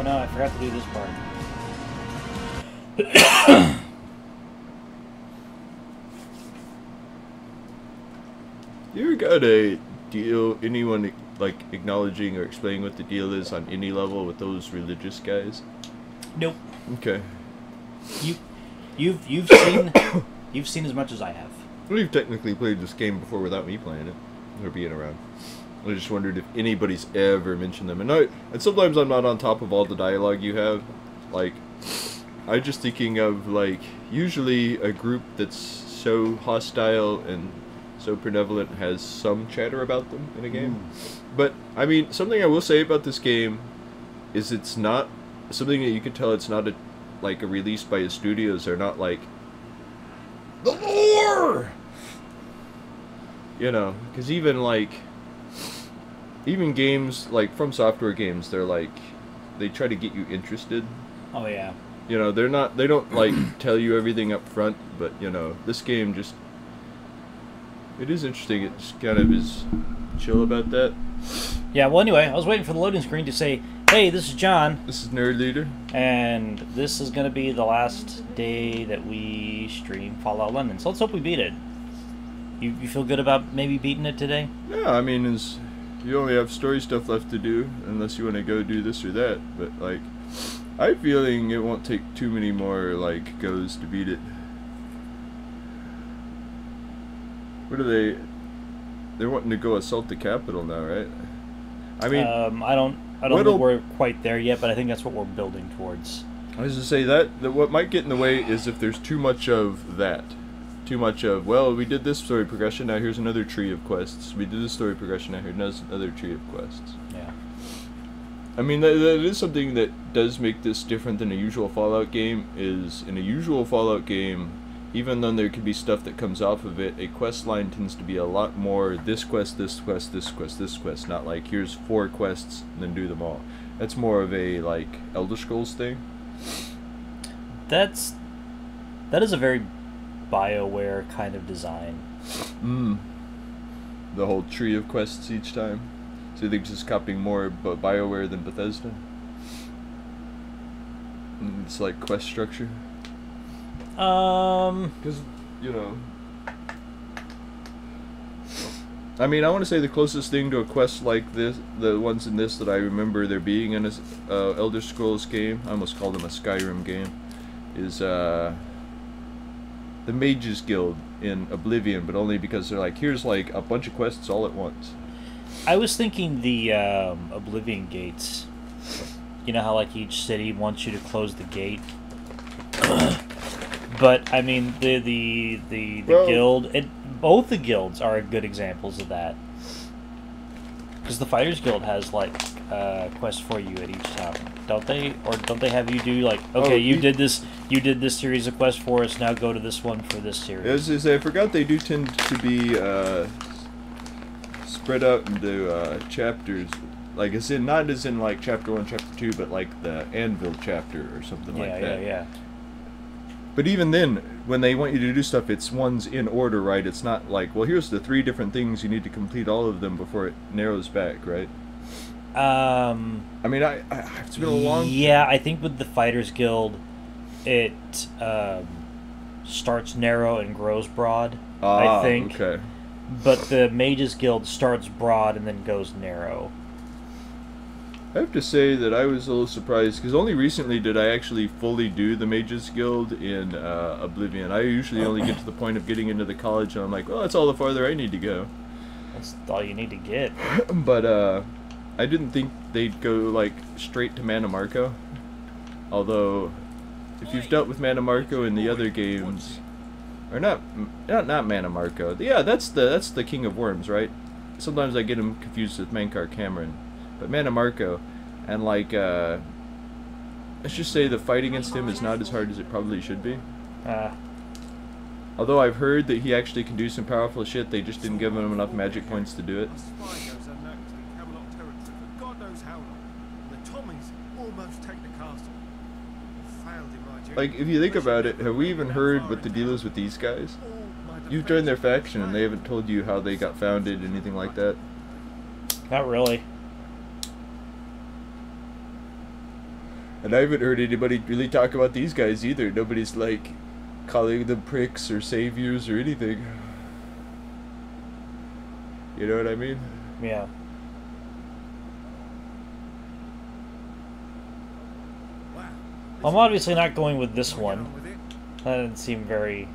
Oh no, I forgot to do this part. You ever got a deal, anyone like acknowledging or explaining what the deal is on any level with those religious guys? Nope. Okay. You've seen you've seen as much as I have. Well, you've technically played this game before without me playing it or being around. I just wondered if anybody's ever mentioned them. And sometimes I'm not on top of all the dialogue you have. Like, I'm just thinking of, like, usually a group that's so hostile and so benevolent has some chatter about them in a game. But, I mean, something I will say about this game is it's not something that you can tell it's not a release by his studios. They're not like, the lore! You know, because even games, like, From Software games, they're like, they try to get you interested. Oh, yeah. You know, they don't, like, tell you everything up front, but, you know, this game just, it is interesting. It just kind of is chill about that. Yeah, well, anyway, I was waiting for the loading screen to say, hey, this is John. This is Nerd Leader. And this is going to be the last day that we stream Fallout London. So let's hope we beat it. You feel good about maybe beating it today? Yeah, I mean, you only have story stuff left to do, unless you want to go do this or that. But, like, I'm feeling it won't take too many more, like, goes to beat it. What are they? They're wanting to go assault the Capitol now, right? I mean, I don't think we're quite there yet, but I think that's what we're building towards. I was to say that what might get in the way is if there's too much of that. Too much of, well, we did this story progression, now here's another tree of quests. We did this story progression, now here's another tree of quests. Yeah. I mean, that is something that does make this different than a usual Fallout game, is in a usual Fallout game, even though there could be stuff that comes off of it, a quest line tends to be a lot more this quest, this quest, this quest, this quest, not like here's 4 quests and then do them all. That's more of a, like, Elder Scrolls thing. That is a very BioWare kind of design. The whole tree of quests each time. So you think just copying more BioWare than Bethesda? It's like quest structure. Because, you know, I mean, I want to say the closest thing to a quest like this, the ones in this that I remember there being in a Elder Scrolls game, I almost called them a Skyrim game, is the Mages Guild in Oblivion, but only because they're like, here's like a bunch of quests all at once. I was thinking the Oblivion gates. You know how like each city wants you to close the gate? But I mean the guild, both the guilds are good examples of that. Because the Fighters Guild has like quests for you at each town, don't they? Or don't they have you do like, okay, you did this series of quests for us, now go to this one for this series. As I forgot, they do tend to be spread out into chapters, like not as in like chapter 1, chapter 2, but like the Anvil chapter or something like that. Yeah. But even then, when they want you to do stuff, it's ones in order, right? It's not like, well, here's the 3 different things, you need to complete all of them before it narrows back, right? I mean, it's been a long... Yeah, I think with the Fighters Guild, it starts narrow and grows broad, I think. Okay. But the Mages Guild starts broad and then goes narrow. I have to say that I was a little surprised, because only recently did I actually fully do the Mages Guild in Oblivion. I usually only get to the point of getting into the college, and I'm like, well, that's all the farther I need to go. That's all you need to get. But I didn't think they'd go, like, straight to Mana Marco. Although, if you've dealt with Mana Marco in the other games... Or not Mana Marco. Yeah, that's the King of Worms, right? Sometimes I get him confused with Mankar Cameron. But Mana Marco, and like, let's just say the fight against him is not as hard as it probably should be. Although I've heard that he actually can do some powerful shit, they just didn't give him enough magic points to do it. Like, if you think about it, have we even heard what the deal is with these guys? You've joined their faction and they haven't told you how they got founded, anything like that? Not really. And I haven't heard anybody really talk about these guys either. Nobody's like calling them pricks or saviors or anything. You know what I mean? Yeah. I'm obviously not going with this one. That didn't seem very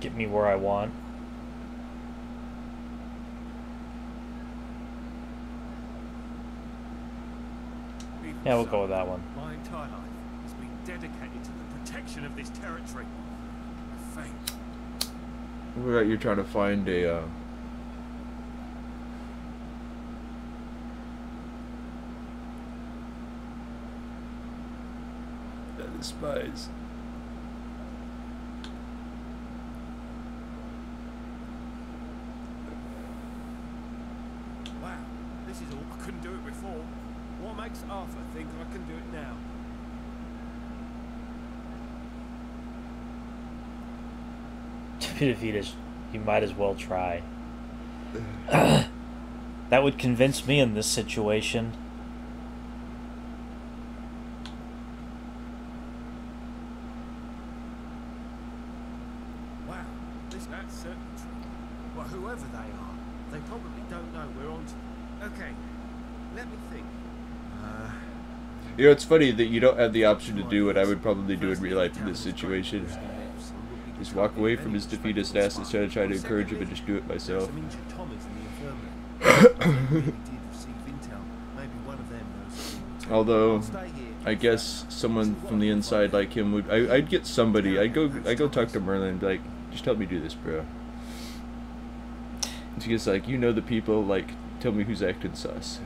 get me where I want. Yeah, we'll go with that one. My entire life has been dedicated to the protection of this territory. Thank you. What about you trying to find a that is spies. Wow, this is all. I couldn't do it before. What makes Arthur think I can do it now? To be defeated, you might as well try. That would convince me in this situation. Wow, that's certainly true. Well, whoever they are, they probably don't know we're on to them. Okay, let me think. You know, it's funny that you don't have the option to do what I would probably do in real life in this situation. Just walk away from his defeatist ass instead of trying to encourage him and just do it myself. Although, I guess someone from the inside like him would... I'd get somebody. I'd go talk to Merlin and be like, just help me do this, bro. And she gets like, you know the people, like, tell me who's acting sus.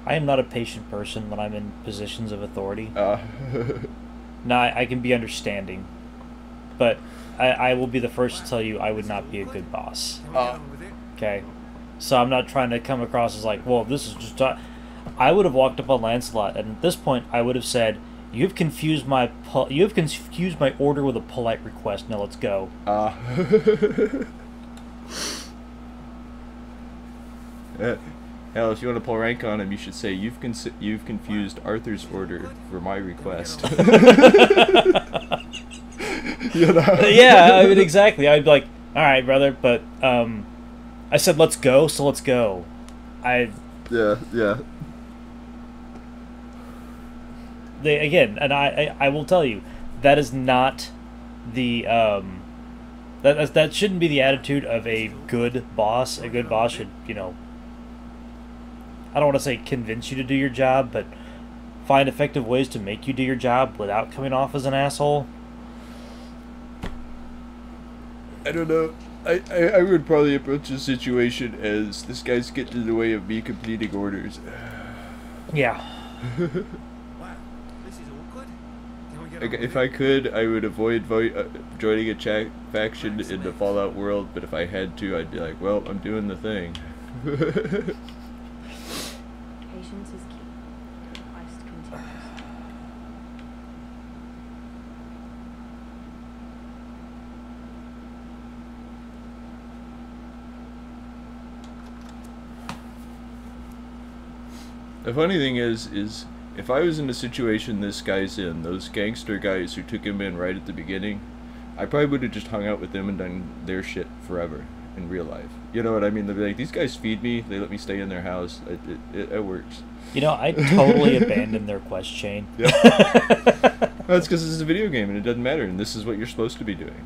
I am not a patient person when I'm in positions of authority. Now, I can be understanding, but I will be the first to tell you I would not be a good boss. Okay? So I'm not trying to come across as like, well, this is just... I would have walked up on Lancelot, and at this point I would have said, you've confused my order with a polite request. Now let's go. Hell, if you want to pull rank on him, you should say, you've confused Arthur's order for my request. You know? Yeah, I mean, exactly. I'd be like, alright, brother, but, I said let's go, so let's go. Yeah. Again, and I will tell you, that is not the, that shouldn't be the attitude of a good boss. A good boss should, you know, I don't want to say convince you to do your job, but find effective ways to make you do your job without coming off as an asshole. I don't know. I would probably approach the situation as this guy's getting in the way of me completing orders. Yeah. Wow, this is awkward. Can we get on If with I it? could, I would avoid joining a faction in the Fallout world, but if I had to, I'd be like, well, I'm doing the thing. Patience is key. The quest continues. The funny thing is if I was in the situation this guy's in, those gangster guys who took him in right at the beginning, I probably would have just hung out with them and done their shit forever in real life. You know what I mean? They'd be like, these guys feed me, they let me stay in their house, it works. You know, I totally abandoned their quest chain. Yep. That's because it's a video game and it doesn't matter, and this is what you're supposed to be doing.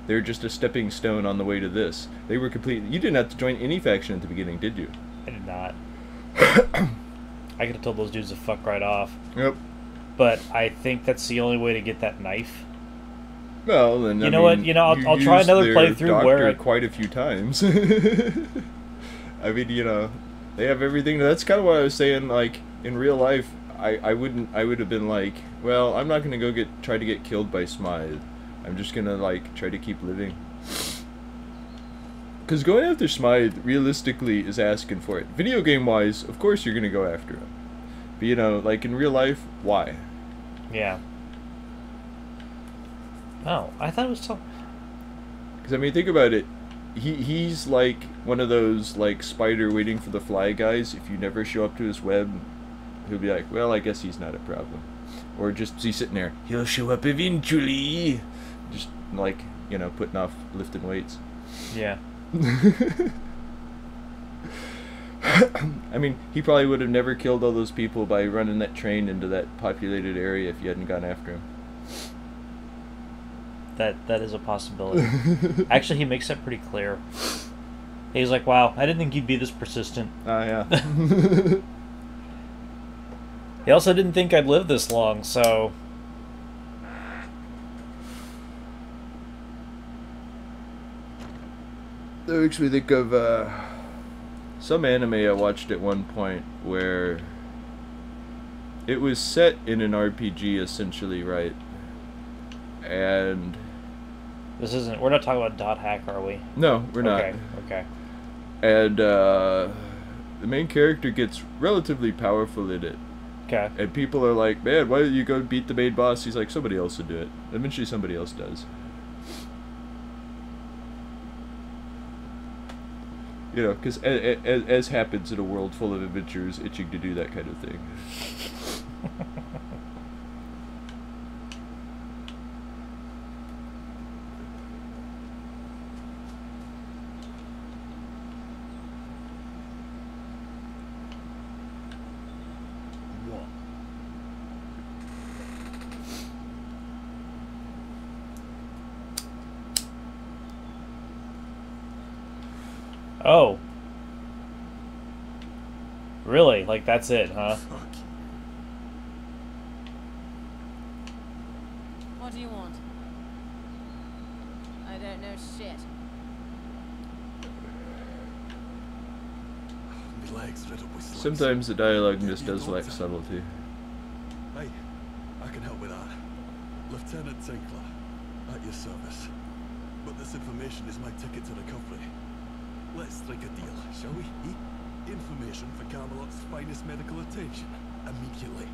They're just a stepping stone on the way to this. They were completely... You didn't have to join any faction at the beginning, did you? I did not. I could have told those dudes to fuck right off. Yep. But I think that's the only way to get that knife. Well, then You know what? You know, I'll try used another their playthrough where doctor quite a few times. I mean, you know, they have everything. That's kind of what I was saying. Like in real life, I would have been like, well, I'm not gonna go try to get killed by Smythe. I'm just gonna like try to keep living. Because going after Smythe realistically is asking for it. Video game wise, of course you're gonna go after him. But you know, like in real life, why? Yeah. Oh, I thought it was so... Because I mean, think about it. he's like one of those like spider waiting for the fly guys. If you never show up to his web, he'll be like, well, I guess he's not a problem. Or just he's sitting there, he'll show up eventually. Just like, you know, putting off lifting weights. Yeah. I mean, he probably would have never killed all those people by running that train into that populated area if you hadn't gone after him. That is a possibility. Actually, he makes that pretty clear. He's like, wow, I didn't think you'd be this persistent. Ah, yeah. He also didn't think I'd live this long, so... That makes me think of some anime I watched at one point where it was set in an RPG essentially, right? And This isn't... We're not talking about Dot Hack, are we? no, we're not. Okay. And the main character gets relatively powerful in it. Okay. And people are like, man, why don't you go beat the main boss? He's like, somebody else will do it. Eventually somebody else does. You know, because as happens in a world full of adventurers itching to do that kind of thing. Oh. Really? Like, that's it, huh? Fuck. What do you want? I don't know shit. My legs riddled with slits. Sometimes the dialogue just does lack subtlety. Hey, I can help with that. Lieutenant Tinkler, at your service. But this information is my ticket to recovery. Let's strike a deal, shall we? Information for Camelot's finest medical attention. Immediately.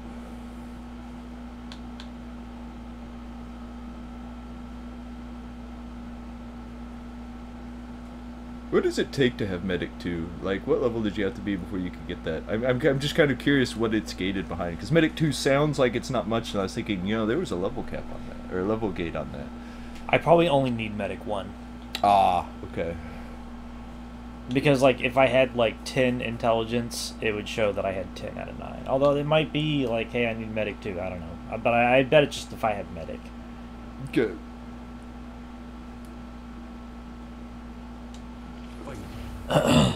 What does it take to have Medic 2? Like, what level did you have to be before you could get that? I'm just kind of curious what it's gated behind. Because Medic 2 sounds like it's not much, and I was thinking, you know, there was a level cap on that. Or a level gate on that. I probably only need Medic 1. Ah, okay. Because, like, if I had, like, 10 intelligence, it would show that I had 10 out of 9. Although it might be, like, hey, I need Medic 2. I don't know. But I bet it's just if I had Medic. Good. Fine.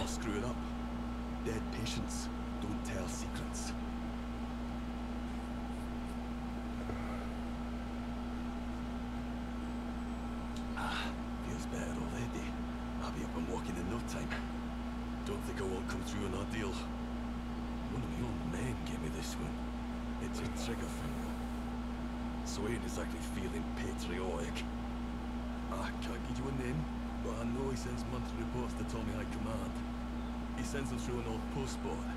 Screw it up. Dead patients don't tell secrets. Feels better already. I'll be up and walking in no time. Don't think I won't come through an ordeal. One of my own men gave me this one. It's a trigger finger. So ain't exactly feeling patriotic. I can't give you a name, but I know he sends monthly reports to Tommy High Command. He sends them through an old postboard.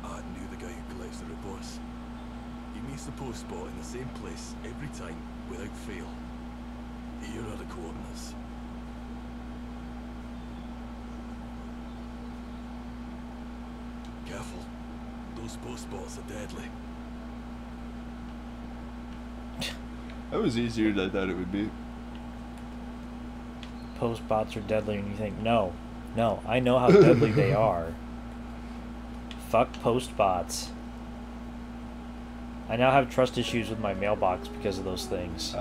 I knew the guy who collects the reports. He meets the postboard in the same place every time, without fail. Here are the coordinates. Careful. Those postboards are deadly. That was easier than I thought it would be. Post bots are deadly, and you think, no, I know how deadly they are. Fuck post bots. I now have trust issues with my mailbox because of those things.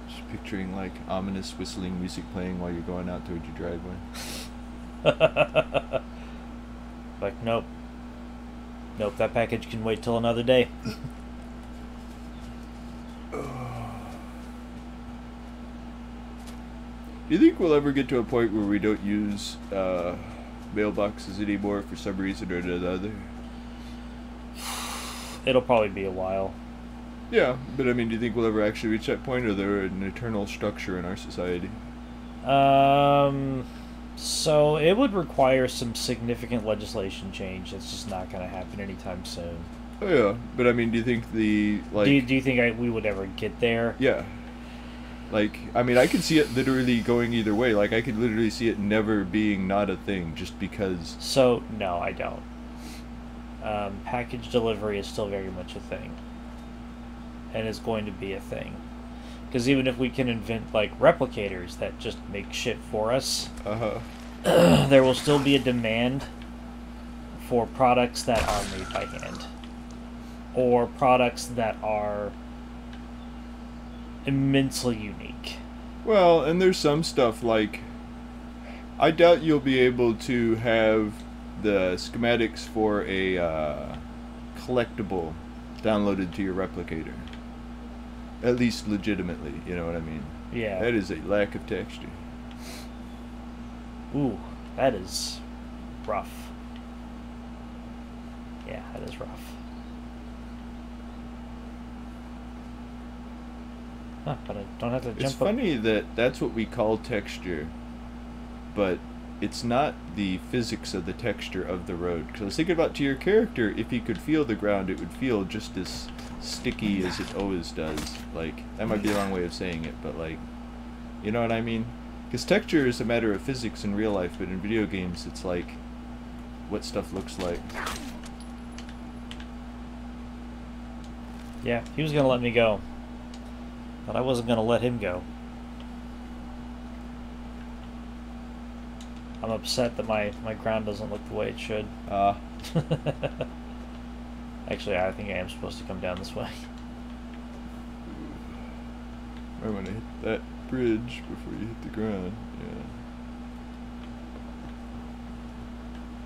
Just picturing like ominous whistling music playing while you're going out towards your driveway. Like, nope, that package can wait till another day. Do you think we'll ever get to a point where we don't use mailboxes anymore for some reason or another? It'll probably be a while. Yeah, but I mean, do you think we'll ever actually reach that point, or there an eternal structure in our society? So it would require some significant legislation change. That's just not going to happen anytime soon. Oh yeah, but I mean, do you think the like? Do you think we would ever get there? Yeah. Like, I mean, I could see it literally going either way. Like, I could literally see it never being not a thing just because... So, no, I don't. Package delivery is still very much a thing. And is going to be a thing. Because even if we can invent, like, replicators that just make shit for us, there will still be a demand for products that are made by hand. Or products that are immensely unique. Well, and there's some stuff like... I doubt you'll be able to have the schematics for a collectible downloaded to your replicator. At least legitimately, you know what I mean? Yeah. That is a lack of texture. Ooh, that is rough. Yeah, that is rough. Huh, but I don't have to jump It's funny that that's what we call texture, but it's not the physics of the texture of the road. Because I was thinking about to your character, if he could feel the ground, it would feel just as sticky as it always does. Like, that might be a wrong way of saying it, but like, you know what I mean? Because texture is a matter of physics in real life, but in video games, it's like what stuff looks like. Yeah, he was gonna let me go. But I wasn't going to let him go. I'm upset that my ground doesn't look the way it should. Actually, I think I am supposed to come down this way. I want to hit that bridge before you hit the ground.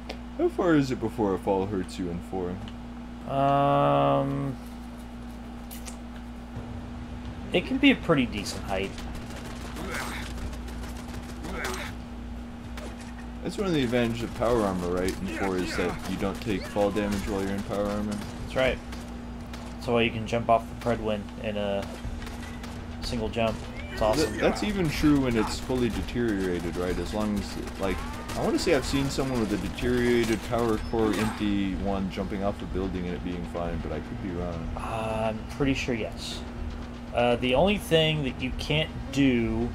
Yeah. How far is it before a fall hurts you in 4? It can be a pretty decent height. That's one of the advantages of power armor, right? In 4 is that you don't take fall damage while you're in power armor. That's right. That's why you can jump off the Predwin in a single jump. It's awesome. That's even true when it's fully deteriorated, right? As long as, like, I want to say I've seen someone with a deteriorated power core empty one jumping off a building and it being fine, but I could be wrong. I'm pretty sure yes. The only thing that you can't do...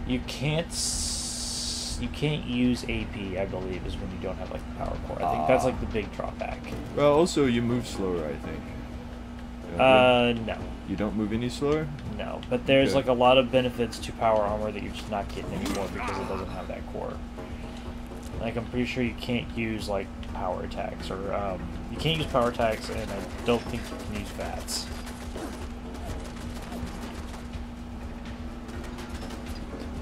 You can't use AP, I believe, is when you don't have like the power core. I think that's like the big drawback. Well, also you move slower, I think. No. You don't move any slower? No, but there's like a lot of benefits to power armor that you're just not getting anymore because it doesn't have that core. Like, I'm pretty sure you can't use like power attacks, or you can't use power attacks, and I don't think you can use VATS.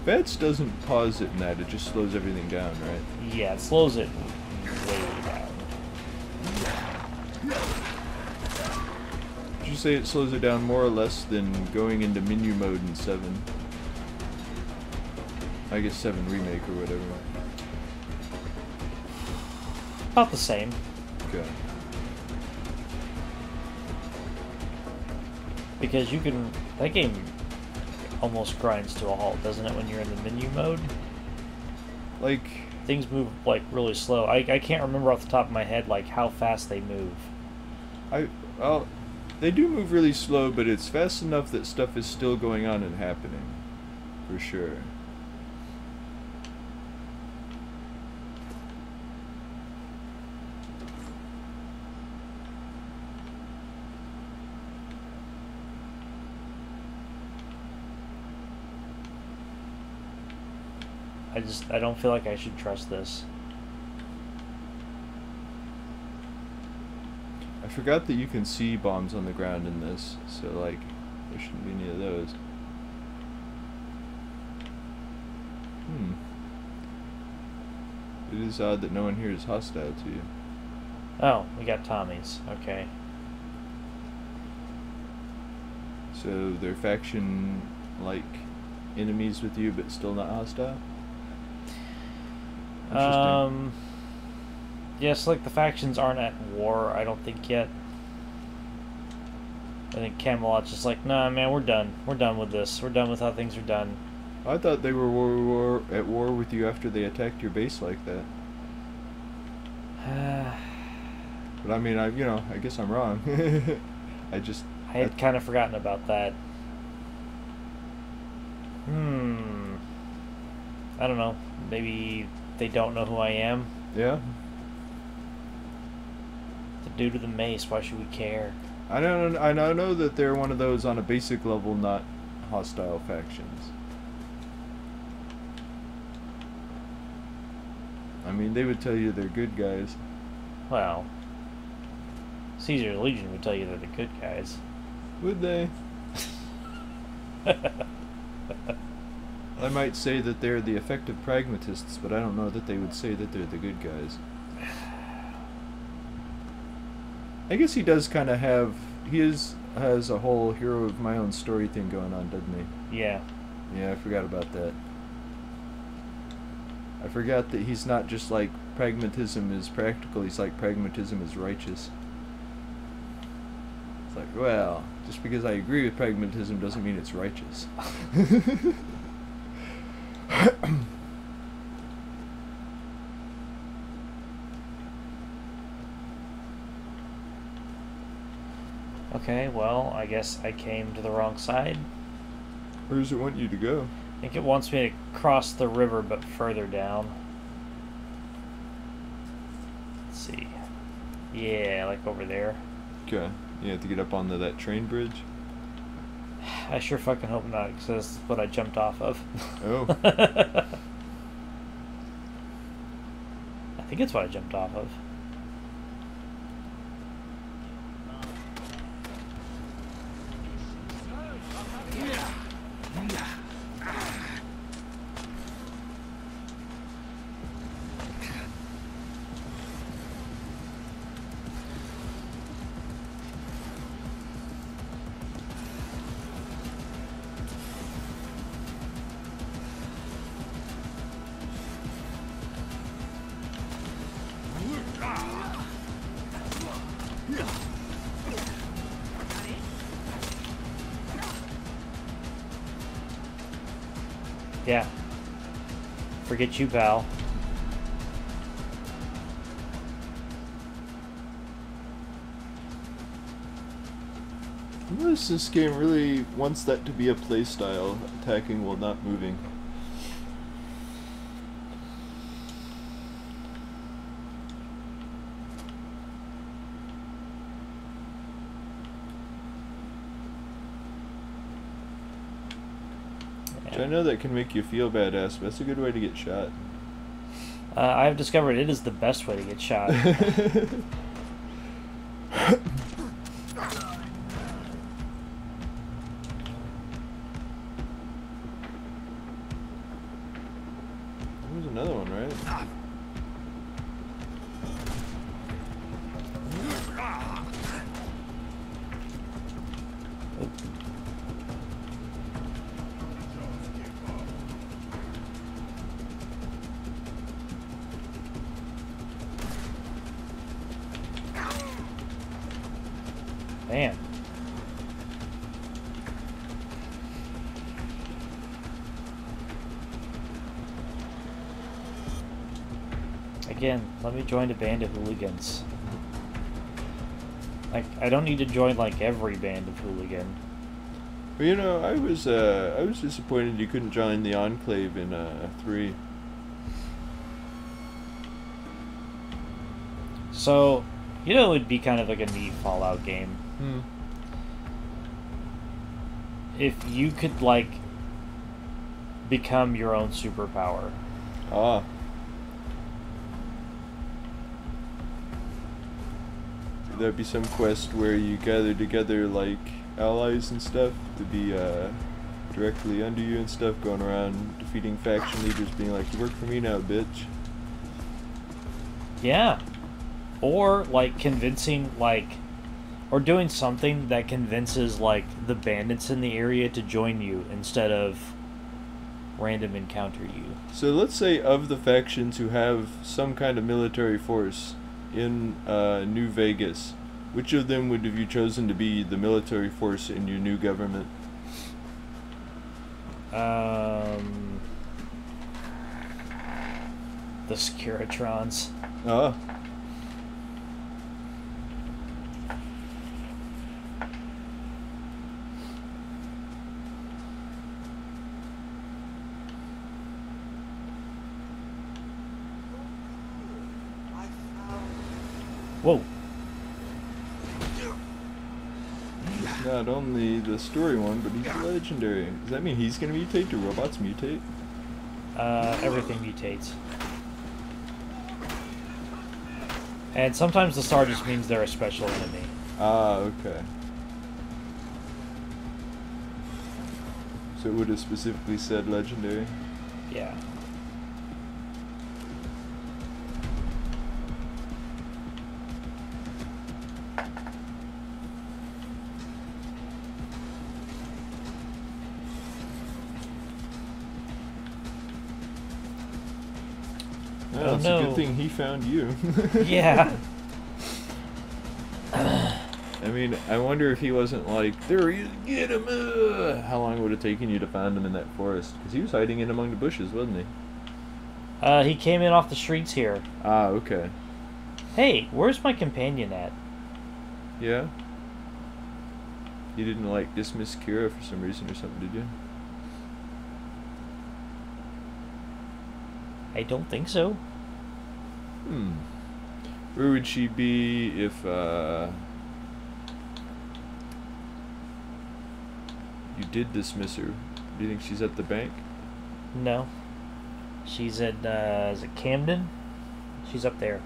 VATS doesn't pause it in that, it just slows everything down, right? Yeah, it slows it way down. Did you say it slows it down more or less than going into menu mode in 7? I guess 7 Remake or whatever. About the same. Okay. Because you can... That game almost grinds to a halt, doesn't it, when you're in the menu mode? Like... Things move, like, really slow. I can't remember off the top of my head, like, how fast they move. Well, they do move really slow, but it's fast enough that stuff is still going on and happening. For sure. I don't feel like I should trust this. I forgot that you can see bombs on the ground in this, so like, there shouldn't be any of those. It is odd that no one here is hostile to you. Oh, we got Tommies. Okay. So they're faction-like enemies with you, but still not hostile? Interesting. Yes, like the factions aren't at war, I don't think yet. I think Camelot's just like, nah, man, we're done. We're done with this. We're done with how things are done. I thought they were at war with you after they attacked your base like that. But I mean, I guess I'm wrong. I had kind of forgotten about that. I don't know. Maybe they don't know who I am. Yeah. The dude with the mace. Why should we care? I know that they're one of those on a basic level, not hostile factions. I mean, they would tell you they're good guys. Well, Caesar's Legion would tell you they're the good guys. Would they? I might say that they're the effective pragmatists, but I don't know that they would say that they're the good guys. I guess he does kind of have... has a whole hero of my own story thing going on, doesn't he? Yeah. Yeah, I forgot about that. I forgot that he's not just like pragmatism is practical, he's like pragmatism is righteous. It's like, well, just because I agree with pragmatism doesn't mean it's righteous. Okay, well, I guess I came to the wrong side. Where does it want you to go? I think it wants me to cross the river, but further down. Let's see. Yeah, like over there. Okay. You have to get up onto that train bridge? I sure fucking hope not, because that's what I jumped off of. Oh. I think it's what I jumped off of. Yeah. Forget you, pal. Unless this game really wants that to be a playstyle, attacking while not moving. Which I know that can make you feel badass, but that's a good way to get shot. I've discovered it is the best way to get shot. There's another one, right? Man. Again, let me join a band of hooligans. Like, I don't need to join like every band of hooligan. Well, you know, I was disappointed you couldn't join the Enclave in 3. So, you know, it would be kind of like a neat Fallout game. If you could, like, become your own superpower. Ah. There'd be some quest where you gather together, like, allies and stuff to be directly under you and stuff, going around defeating faction leaders, being like, you work for me now, bitch. Yeah. Or, like, convincing, like, or doing something that convinces, like, the bandits in the area to join you instead of random encounter you. So let's say of the factions who have some kind of military force in New Vegas, which of them would have you chosen to be the military force in your new government? The Securitrons. Ah. Whoa. He's not only the story one, but he's legendary. Does that mean he's gonna mutate? Do robots mutate? Everything mutates. And sometimes the star just means they're a special enemy. Ah, okay. So it would have specifically said legendary? Yeah. Oh, it's a good thing he found you. Yeah. I mean, I wonder if he wasn't like, there he is, get him! How long would it taken you to find him in that forest? Because he was hiding in among the bushes, wasn't he? He came in off the streets here. Ah, okay. Hey, where's my companion at? Yeah? You didn't, like, dismiss Kira for some reason or something, did you? I don't think so. Where would she be if, you did dismiss her? Do you think she's at the bank? No. She's at, is it Camden? She's up there.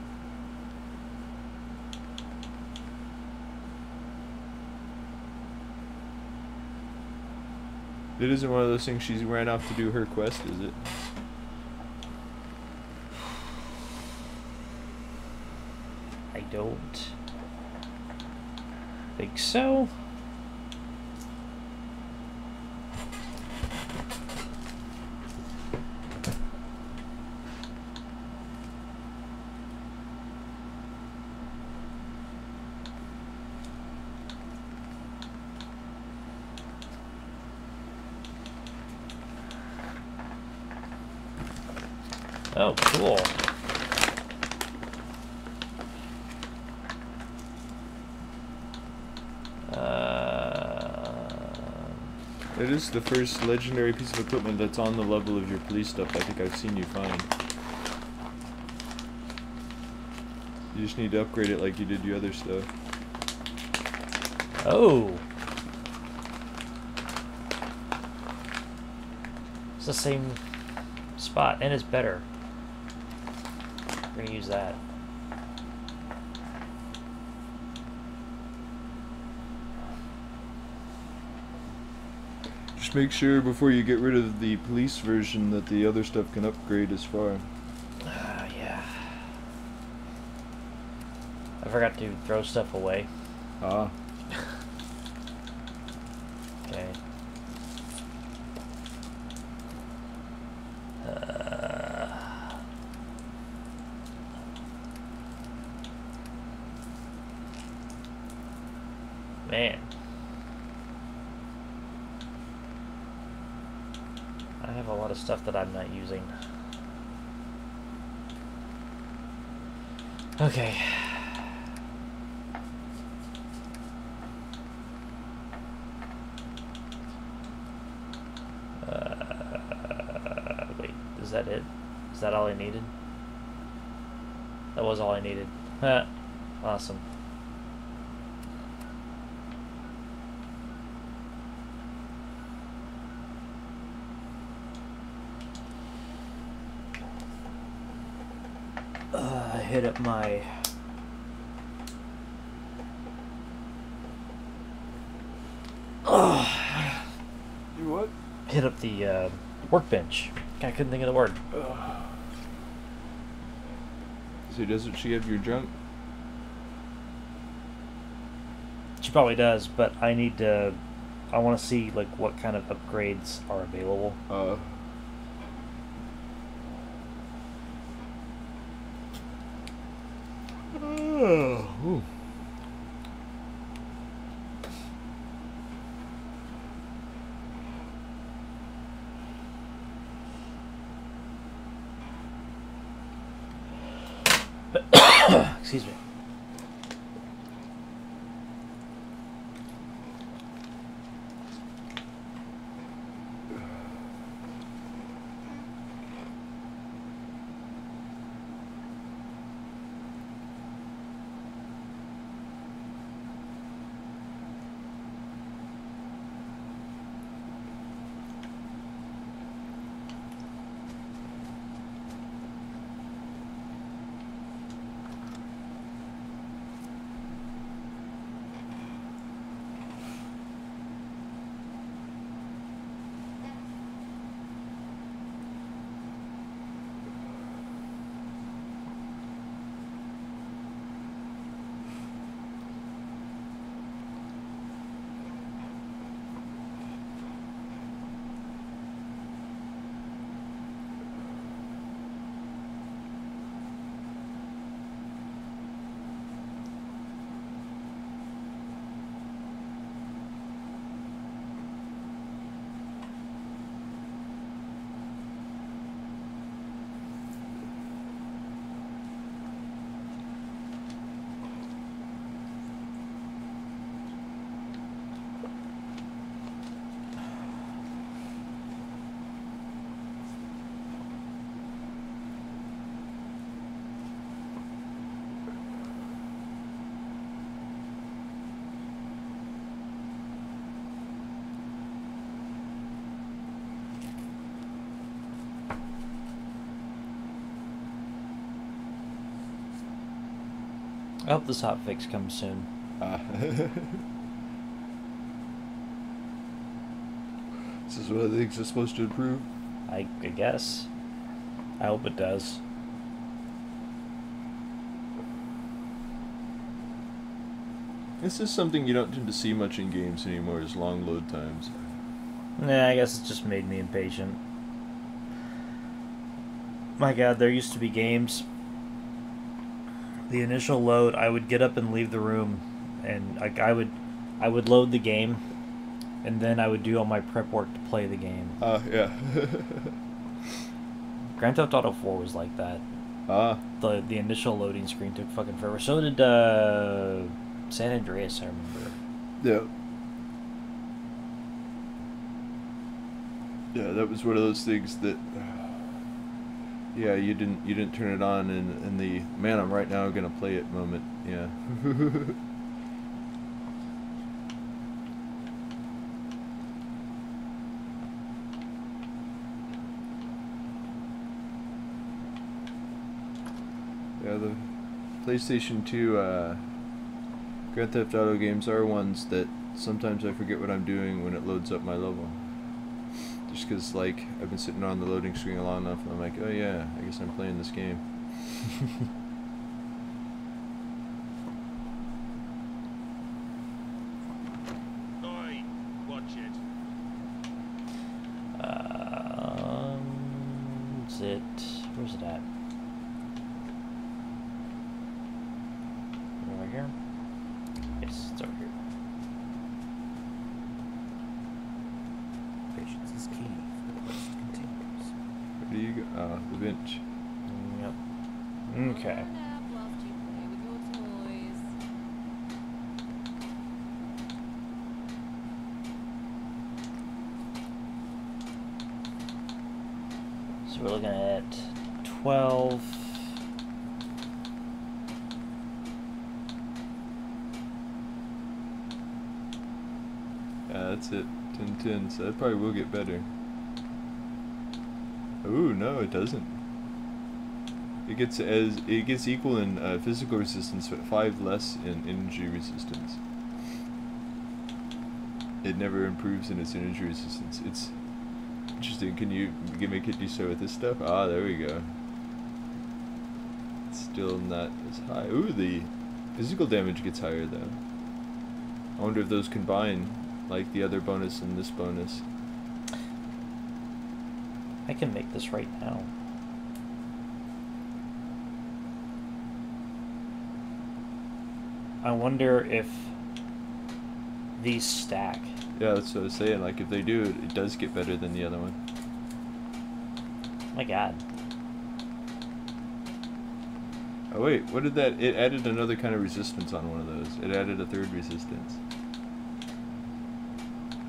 It isn't one of those things she ran off to do her quest, is it? I don't think so. Oh, cool. It is the first legendary piece of equipment that's on the level of your police stuff I think I've seen you find. You just need to upgrade it like you did your other stuff. Oh. It's the same spot, and it's better. We're gonna use that. Just make sure before you get rid of the police version that the other stuff can upgrade as far. Yeah. I forgot to throw stuff away. Ah. Okay. Man. I have a lot of stuff that I'm not using. Okay. Wait, is that it? Is that all I needed? That was all I needed. Awesome. Hit up my You what? hit up the workbench. I couldn't think of the word. So doesn't she have your junk? She probably does, but I need to. I want to see like what kind of upgrades are available. Ooh. Excuse me. I hope this hotfix comes soon. This is what I think is supposed to improve. I guess. I hope it does. This is something you don't tend to see much in games anymore, is long load times. Nah, I guess it just made me impatient. My god, there used to be games. The initial load, I would get up and leave the room, and like I would load the game, and then I would do all my prep work to play the game. Yeah. Grand Theft Auto 4 was like that. The initial loading screen took fucking forever. So did San Andreas, I remember. Yeah. Yeah, that was one of those things that yeah, you didn't turn it on in the man, I'm right now gonna play it moment. Yeah. Yeah, the PlayStation 2 Grand Theft Auto games are ones that sometimes I forget what I'm doing when it loads up my level. Just because, like, I've been sitting on the loading screen long enough and I'm like, oh yeah, I guess I'm playing this game. Oi, watch it. Is it... Where's it at? Over here? Yes, it's over here. Patience is key. The quest continues. Where do you go? The bench. Yep. Okay. So we're looking at 12. Yeah, that's it. 10-10, so that probably will get better. Ooh, no, it doesn't. It gets equal in physical resistance, but 5 less in energy resistance. It never improves in its energy resistance. It's interesting. Can you make it do so with this stuff? Ah, there we go. It's still not as high. Ooh, the physical damage gets higher though. I wonder if those combine, like the other bonus and this bonus. I can make this right now. I wonder if these stack. Yeah, that's what I was saying. Like, if they do, it does get better than the other one. My god. Oh wait, what did that? It added another kind of resistance on one of those. It added a third resistance.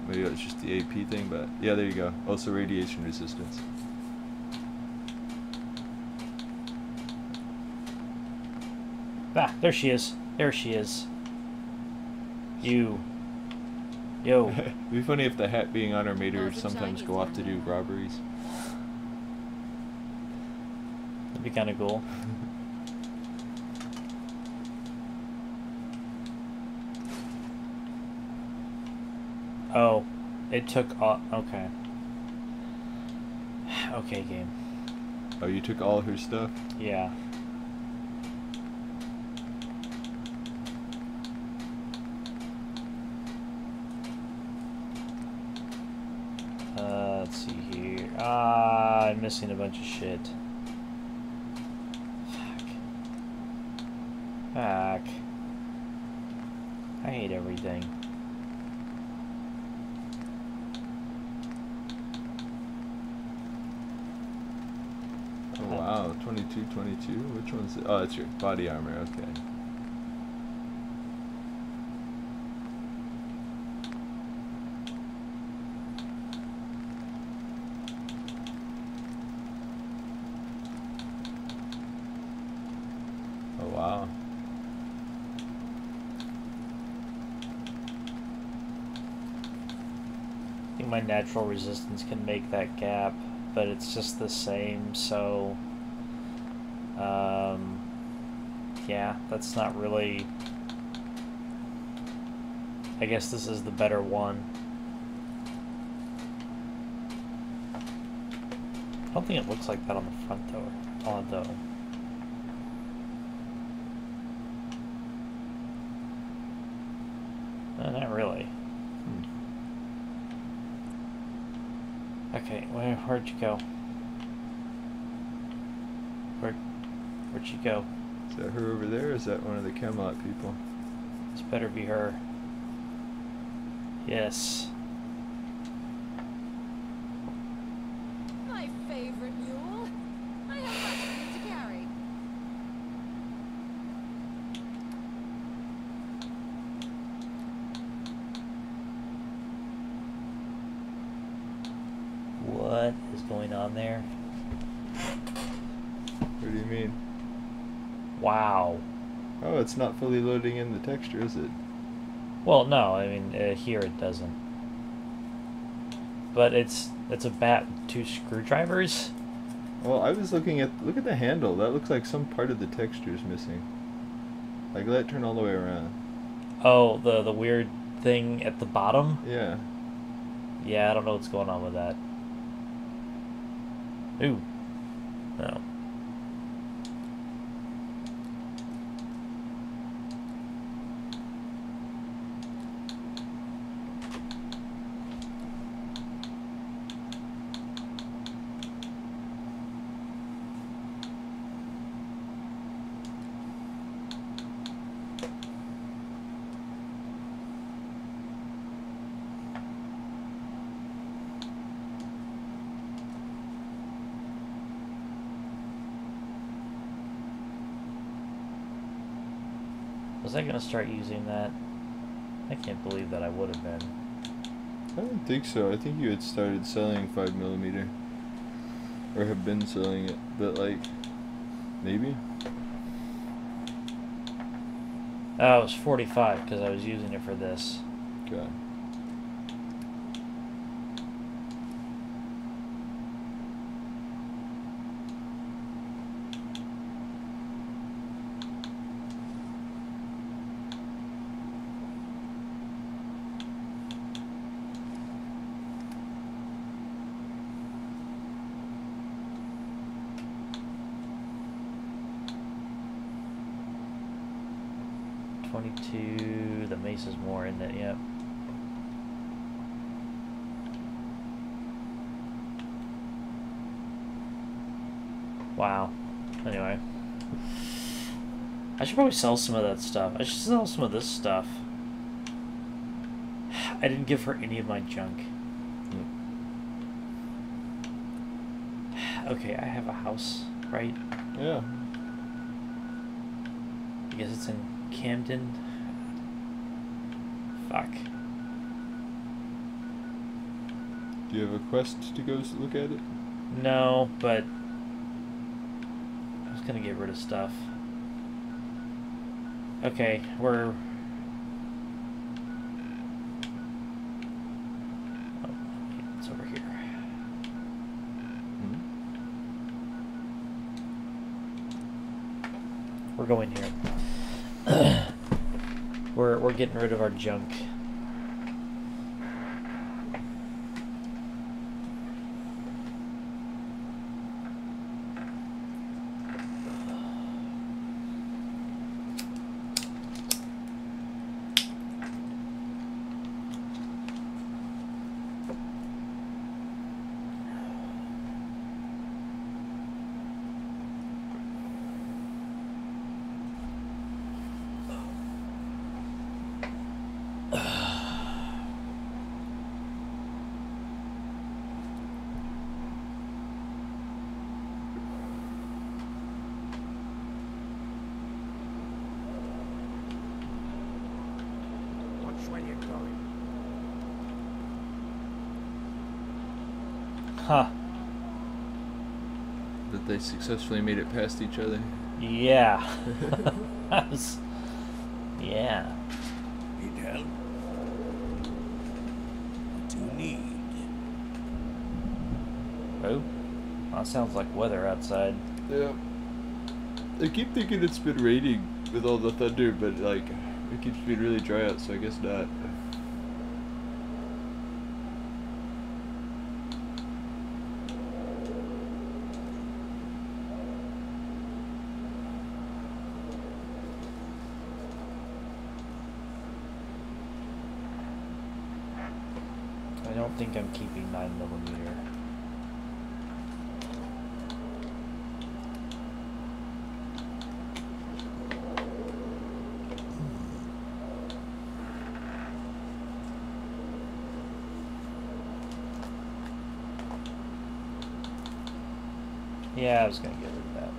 Maybe it's just the AP thing, but yeah, there you go. Also radiation resistance. Ah, there she is. There she is. You. Yo. It'd be funny if the hat being on her made her sometimes go off to do robberies. That'd be kind of cool. Oh, it took all. Okay. Okay, game. Oh, you took all her stuff? Yeah. Let's see here. Ah, I'm missing a bunch of shit. Fuck. Fuck. I hate everything. Oh wow, 22, 22? Which one's it? Oh, that's your body armor, okay. Oh wow. I think my natural resistance can make that gap, but it's just the same, so yeah, that's not really... I guess this is the better one. I don't think it looks like that on the front though. No, not really. Okay, where'd you go? Where'd she go? Is that her over there, or is that one of the Camelot people? This better be her. Yes. My favorite mule. I have much for you to carry. What is going on there? What do you mean? Wow. Oh, it's not fully loading in the texture, is it? Well, no, I mean, here it doesn't. But it's a bat with 2 screwdrivers? Well, I was looking at... Look at the handle. That looks like some part of the texture is missing. Like, let it turn all the way around. Oh, the weird thing at the bottom? Yeah. Yeah, I don't know what's going on with that. Ooh. No. Was I gonna start using that? I can't believe that I would have been. I don't think so. I think you had started selling 5mm. Or have been selling it. But, like, maybe? Oh, it was 45 because I was using it for this. Okay. The mace is more in it, yep. Wow. Anyway. I should probably sell some of that stuff. I should sell some of this stuff. I didn't give her any of my junk. Okay, I have a house, right? Yeah. I guess it's in Camden. Fuck. Do you have a quest to go look at it? No, but I was gonna get rid of stuff. Okay, we're... Oh, it's over here. We're going here. We're getting rid of our junk. Huh. That they successfully made it past each other. Yeah. Yeah. Need help? What do you need? Oh, that sounds like weather outside. Yeah. I keep thinking it's been raining with all the thunder, but like it keeps being really dry out, so I guess not. I don't think I'm keeping 9mm. Yeah, I was gonna get rid of that.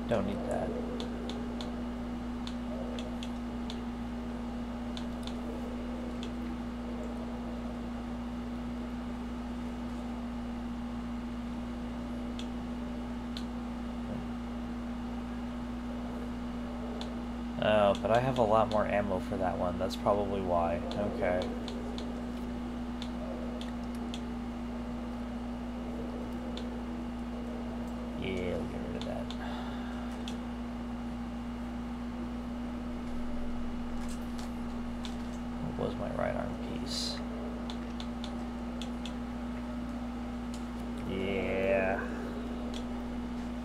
Don't need that. Oh, but I have a lot more ammo for that one. That's probably why. Okay. Yeah, we'll get rid of that. What was my right arm piece? Yeah.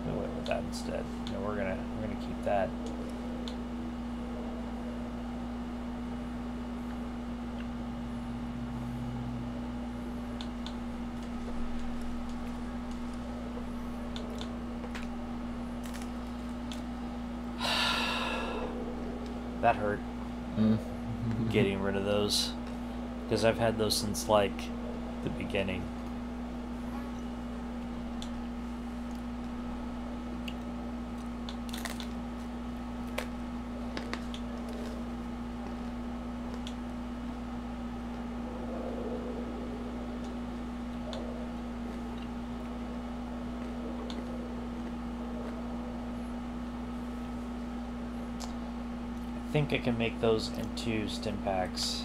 We'll went with that instead. No, we're gonna keep that. That hurt. Getting rid of those, because I've had those since like the beginning. I think I can make those into stim packs.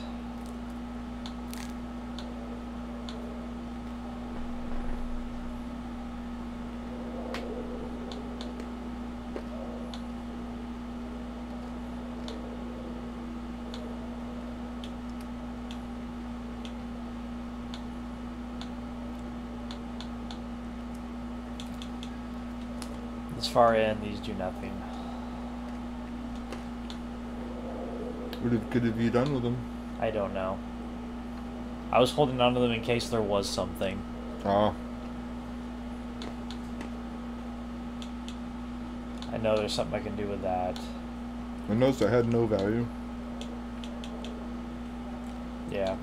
This far in, these do nothing. What could have you done with them? I don't know. I was holding on to them in case there was something. Ah. I know there's something I can do with that. I noticed I had no value. Yeah.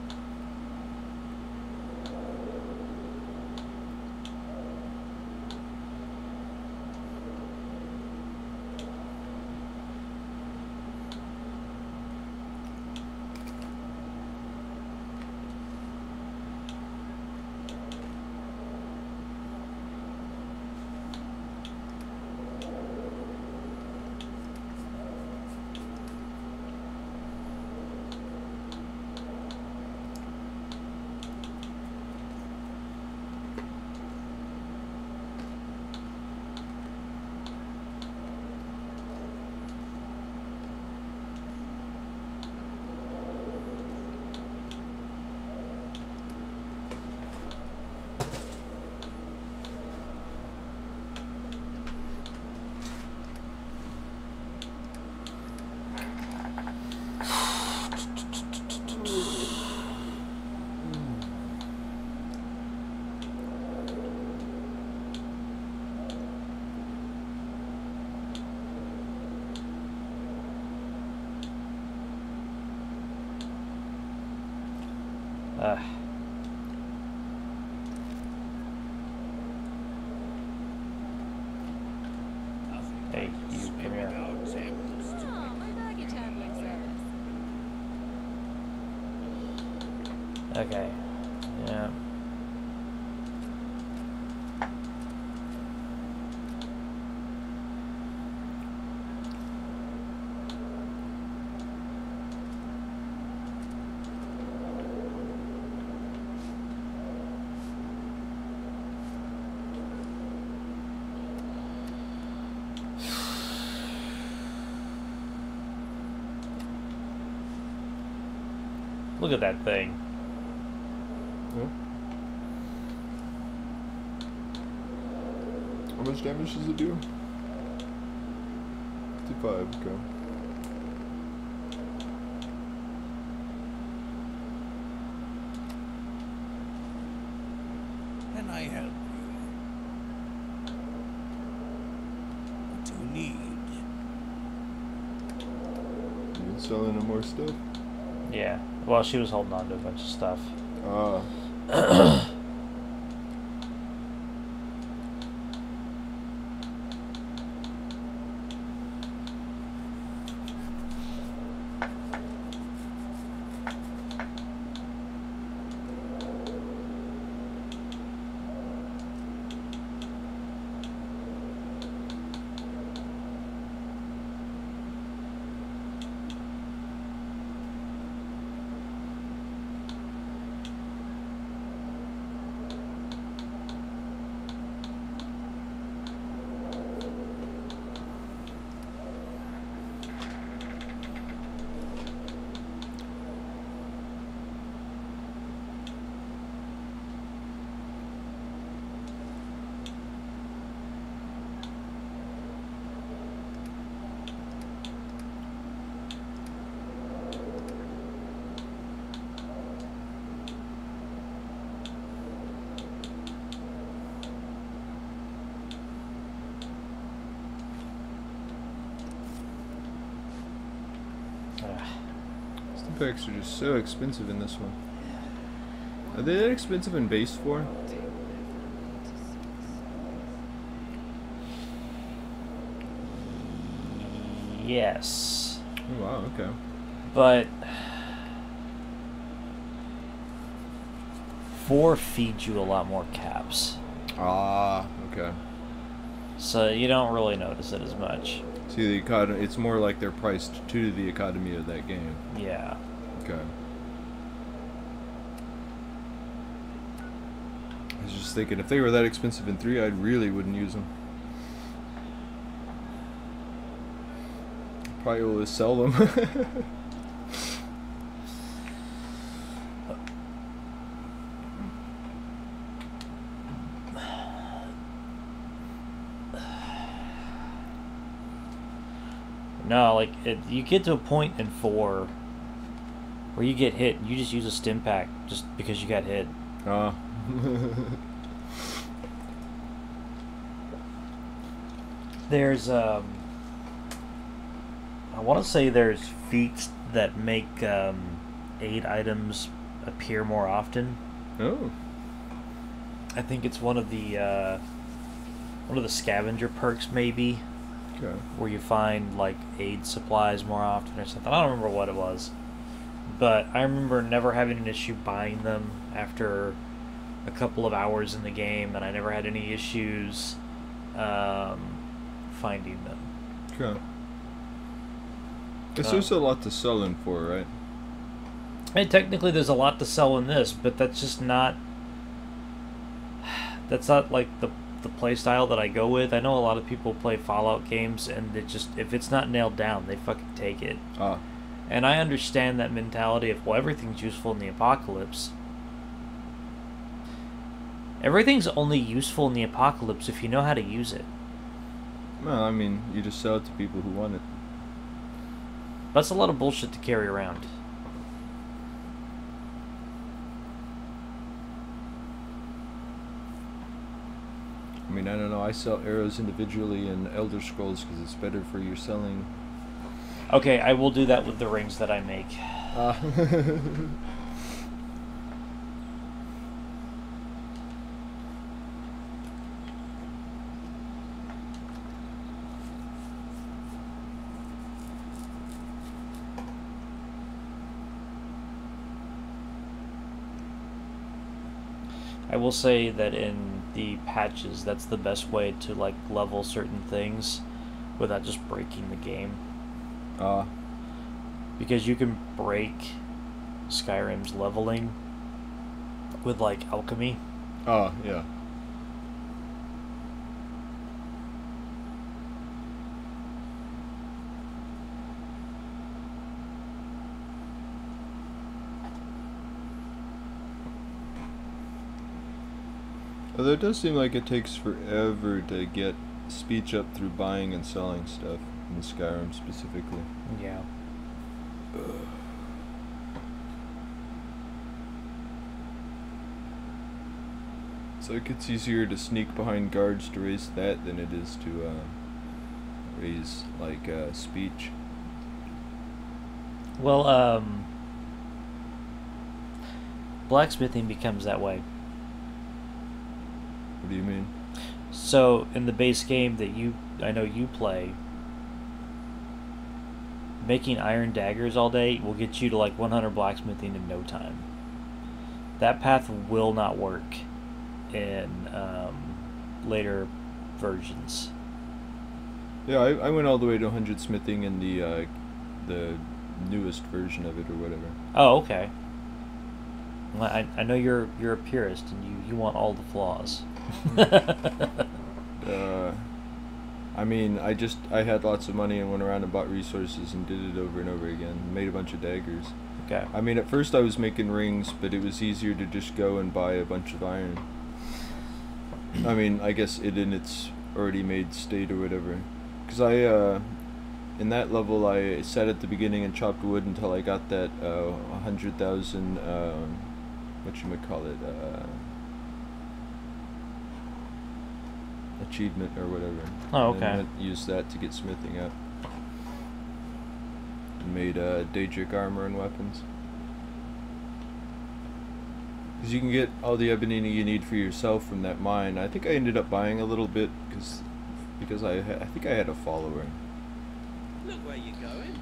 Okay. Yeah. Look at that thing. Yeah. How much damage does it do? 55, okay. Can I help you? What do you need? You been selling him more stuff? Yeah. Well, she was holding on to a bunch of stuff. Ah. Packs are just so expensive in this one. Are they that expensive in base 4? Yes. Oh, wow, okay. But 4 feeds you a lot more caps. Ah, okay. So you don't really notice it as much. See, the economy, it's more like they're priced to the economy of that game. Yeah. Okay. I was just thinking, if they were that expensive in 3, I really wouldn't use them. Probably will sell them. No, like, you get to a point in 4 where you get hit and you just use a stim pack just because you got hit. Ah. There's, I want to say there's feats that make aid items appear more often. Oh. I think it's one of the scavenger perks, maybe. Okay. Where you find like aid supplies more often or something. I don't remember what it was, but I remember never having an issue buying them after a couple of hours in the game, and I never had any issues finding them. Okay. It's just a lot to sell in for, right? And technically, there's a lot to sell in this, but that's just not. That's not like the play style that I go with. I know a lot of people play Fallout games, and it just, if it's not nailed down, they fucking take it. Ah. And I understand that mentality of, well, everything's useful in the apocalypse. Everything's only useful in the apocalypse if you know how to use it. Well, I mean, you just sell it to people who want it. That's a lot of bullshit to carry around. I mean, I don't know. I sell arrows individually in Elder Scrolls because it's better for your selling. Okay, I will do that with the rings that I make. I will say that in the patches, that's the best way to like level certain things without just breaking the game. Because you can break Skyrim's leveling with like alchemy. Yeah. Although it does seem like it takes forever to get speech up through buying and selling stuff in Skyrim specifically. Yeah. It's like it's easier to sneak behind guards to raise that than it is to raise like speech. Well, blacksmithing becomes that way. What do you mean? So in the base game that I know you play, making iron daggers all day will get you to like 100 blacksmithing in no time. That path will not work in later versions. Yeah, I went all the way to 100 smithing in the newest version of it or whatever. Oh, okay. Well, I know you're a purist and you want all the flaws. I mean, I had lots of money and went around and bought resources and did it over and over again. Made a bunch of daggers. Okay. I mean, at first I was making rings, but it was easier to just go and buy a bunch of iron. I mean, I guess it in its already made state or whatever. Because in that level, I sat at the beginning and chopped wood until I got that 100,000, achievement or whatever. Oh, okay. And then used that to get smithing up. And made Daedric armor and weapons. Because you can get all the ebony you need for yourself from that mine. I think I ended up buying a little bit because I think I had a follower. Look where you're going.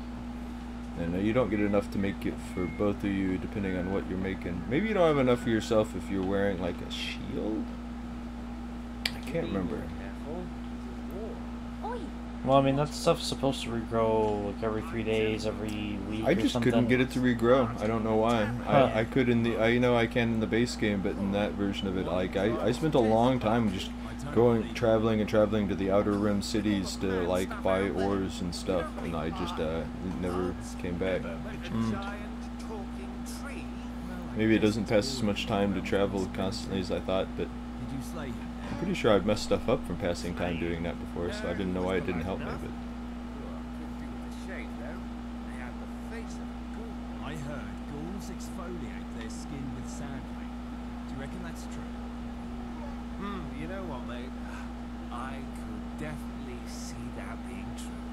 And you don't get enough to make it for both of you depending on what you're making. Maybe you don't have enough for yourself if you're wearing like a shield? I can't remember. Oi! Well, I mean, that stuff's supposed to regrow like every 3 days, every week I or just something. couldn't get it to regrow. I don't know why. Huh. I could in the I can in the base game, but in that version of it, like I spent a long time just traveling to the outer rim cities to like buy ores and stuff, and I just never came back. Maybe it doesn't pass as much time to travel constantly as I thought, but I'm pretty sure I've messed stuff up from passing time doing that before, so I didn't know why it didn't help me. But I heard ghouls exfoliate their skin with sandpaper. Do you reckon that's true? You know what, mate? I could definitely see that being true.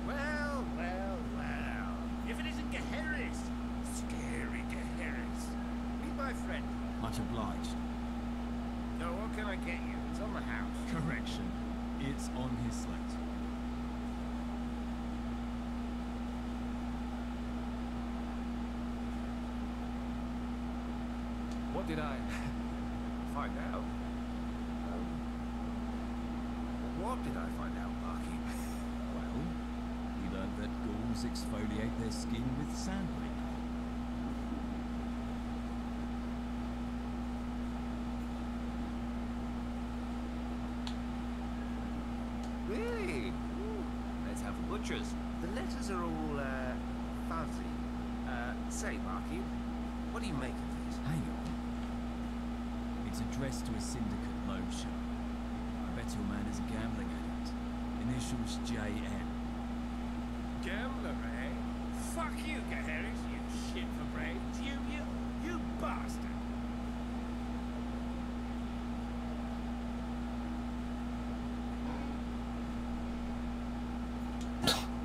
Well. If it isn't Gaheris, scary Gaheris. Meet my friend. Much obliged. So what can I get you? It's on the house. Correction. It's on his slate. What did I find out? What did I find out, Marky? Well, we learned that ghouls exfoliate their skin with sandpaper. Really? Ooh, let's have a butcher's. The letters are all, fuzzy. Say, Marky, what do you make of this? Hang on. It's addressed to a syndicate loan shark. I bet your man is a gambling addict. Initials JM. Gambler, eh? Fuck you, Gaheris, you shit for brains. You bastard.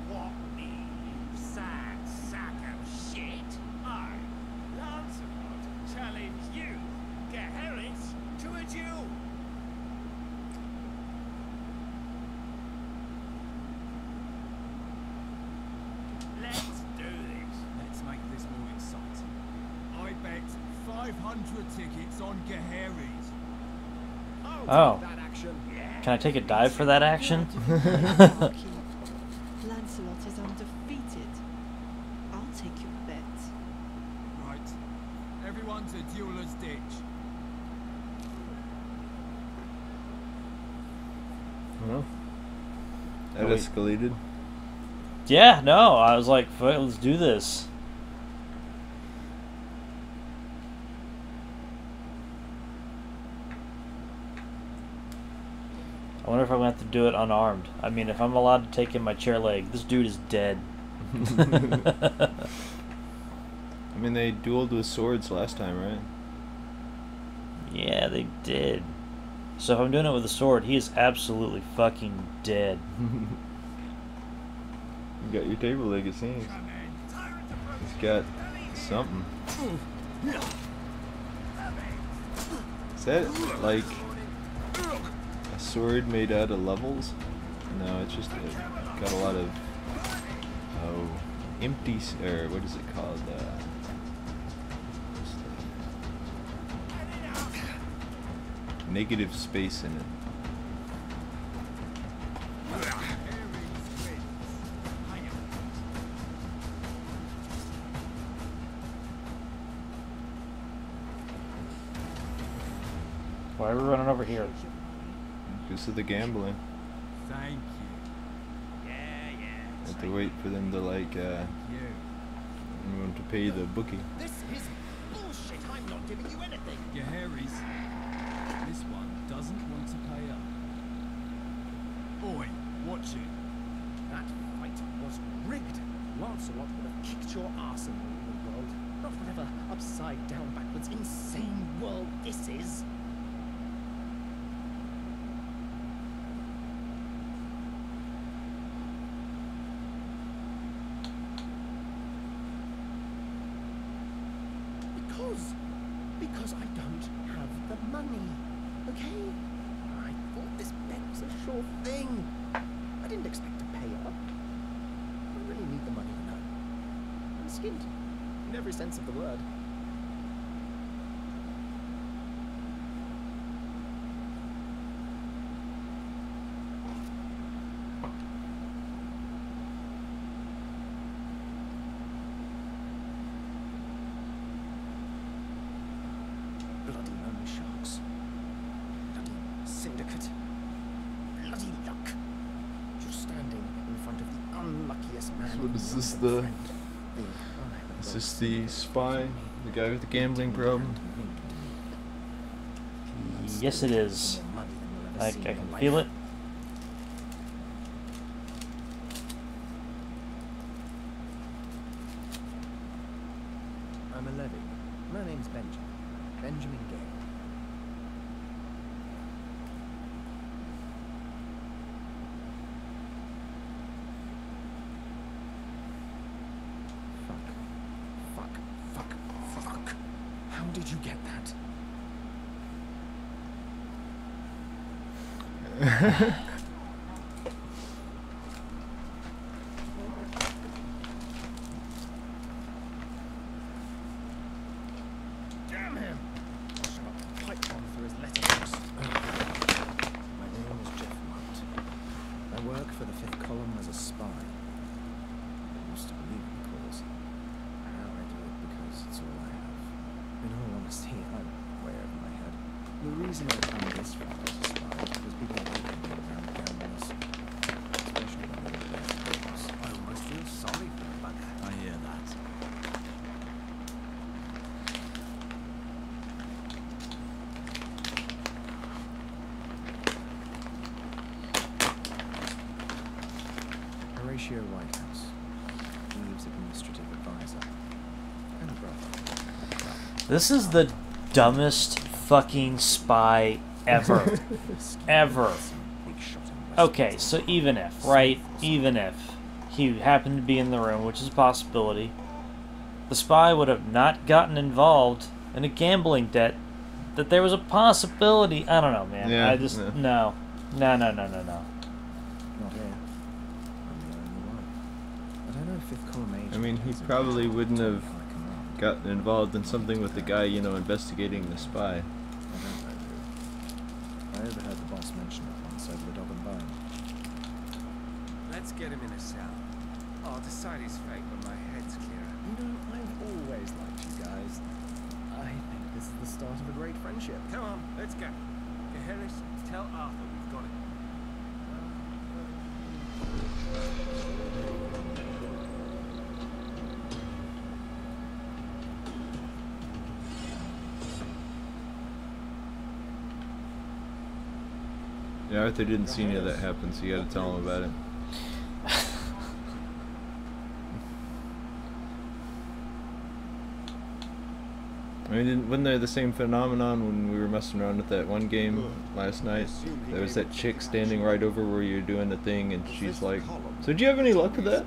What me, you sad sack of shit? I, Lancelot, challenge you, Gaheris, to a duel. Let's do this. Let's make 500 tickets on Gaheri's. Oh. Can I take a dive for that action? Lancelot is undefeated. I'll take your bet. Right. Everyone to Dueler's Ditch. Well, that Wait. escalated. Yeah, no, I was like, fuck, let's do this. I wonder if I'm going to have to do it unarmed. I mean, if I'm allowed to take in my chair leg, this dude is dead. I mean, they dueled with swords last time, right? Yeah, they did. So if I'm doing it with a sword, he is absolutely fucking dead. You got your table leg, it seems. He's got something. Is that like a sword made out of levels? No, it's just got a lot of empty, or what is it called? Negative space in it. Why are we running over here? Because of the gambling. Thank you. Have to wait for them to like anyone to pay the bookie. This is bullshit. I'm not giving you anything. Gaheri's. This one doesn't want to pay up. Oi, watch it. That fight was rigged. Lancelot would have kicked your arse in the real world. Not whatever upside down, backwards, insane world this is. Because I don't have the money, okay? I thought this bet was a sure thing. I didn't expect to pay up. I really need the money, you know. I'm skint, in every sense of the word. Bloody lonely sharks. Bloody syndicate. Bloody luck. You're standing in front of the unluckiest man. So what is you've this, ever the- friend. Is this the spy? The guy with the gambling problem? Yes, it is. More money than you'll ever I see in can your life. feel it. I'm a levy. My name's Benjamin. Benjamin Gale. Fuck. How did you get that? Damn him! I shall have to pipe bomb through his letterbox. My name is Jeff Mott. I work for the Fifth Column as a spy. I used to believe in the cause. Now I do it because it's all I have. In all honesty, I'm way over my head. The reason I come this far as a spy is people like me around gamblers. Especially when they're their jobs. I almost feel sorry for the bugger. I hear that. Horatio Whitehouse, Eve's administrative advisor, and a brother. This is the dumbest fucking spy ever. Ever. Big shot in West Okay, so even if, right? Even if he happened to be in the room, which is a possibility, the spy would have not gotten involved in a gambling debt that there was a possibility. I don't know, man. Yeah, I just, yeah. no. No. Not here. I'm the only one. But I know Fifth Column agent I mean, he has a probably right wouldn't to have high command. gotten involved in something with the guy, you know, investigating the spy. I don't know who. I overheard the boss mention it once over the dog and bone. Let's get him in a cell. I'll decide his fate when my head's clearer. You know, I've always liked you guys. I think this is the start of a great friendship. Come on, let's go. Harris, tell Arthur we've got it. Yeah, Arthur didn't see any of that happen, so you gotta tell him about it. I mean, wasn't there the same phenomenon when we were messing around with that one game last night? There was that chick standing right over where you're doing the thing, and she's like, "So did you have any luck with that?"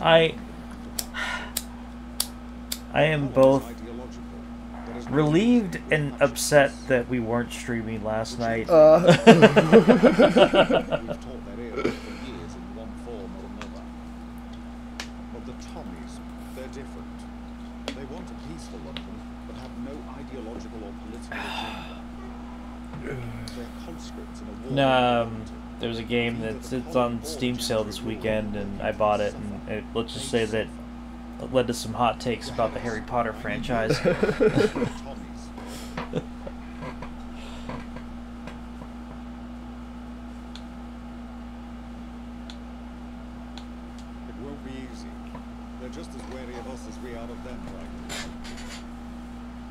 I am both relieved and upset that we weren't streaming last night. No, there's a game that's on Steam sale this weekend, and I bought it. And let's just say that it led to some hot takes about the Harry Potter franchise. Just as wary of us as we are of them right now.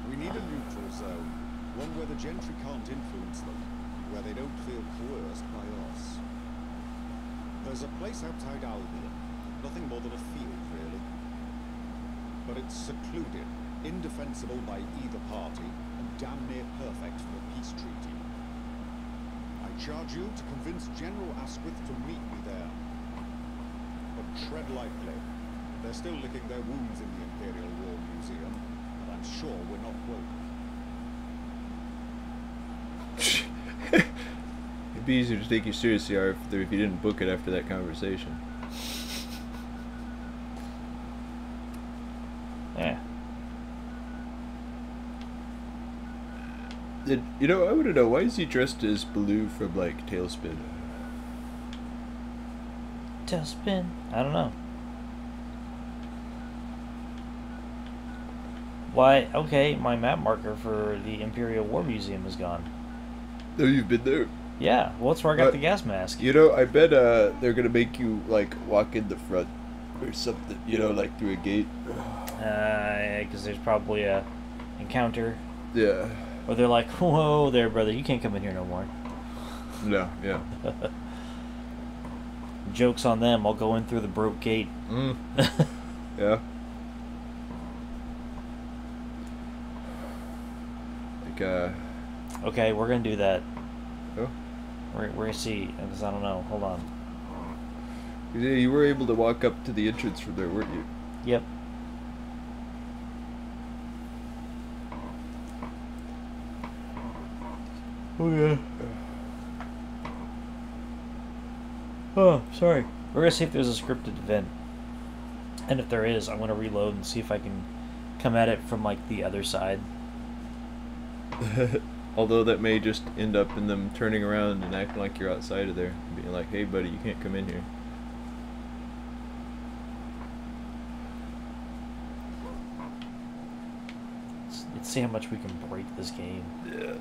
We need a neutral zone, one where the gentry can't influence them, where they don't feel coerced by us. There's a place outside Albion, nothing more than a field really. But it's secluded, indefensible by either party, and damn near perfect for a peace treaty. I charge you to convince General Asquith to meet me there. But tread lightly. They're still licking their wounds in the Imperial War Museum, and I'm sure we're not welcome. It'd be easier to take you seriously, Arthur, if you didn't book it after that conversation. Yeah. You know, I want to know, why is he dressed as Baloo from, like, Tailspin? Tailspin? I don't know. Why, okay, my map marker for the Imperial War Museum is gone. Oh, you've been there? Yeah, well, that's where I got the gas mask. You know, I bet they're gonna make you, like, walk in the front or something, you know, like through a gate. Because there's probably a encounter. Yeah. Or they're like, whoa there, brother, you can't come in here no more. No, yeah. Joke's on them, I'll go in through the broke gate. Mm. Yeah. Okay, we're gonna do that. Oh? We're gonna see, because I don't know. Hold on. Yeah, you were able to walk up to the entrance from there, weren't you? Yep. Oh yeah. Oh, sorry. We're gonna see if there's a scripted event. And if there is, I'm gonna reload and see if I can come at it from like the other side. Although that may just end up in them turning around and acting like you're outside of there. Being like, hey buddy, you can't come in here. Let's see how much we can break this game. Yeah.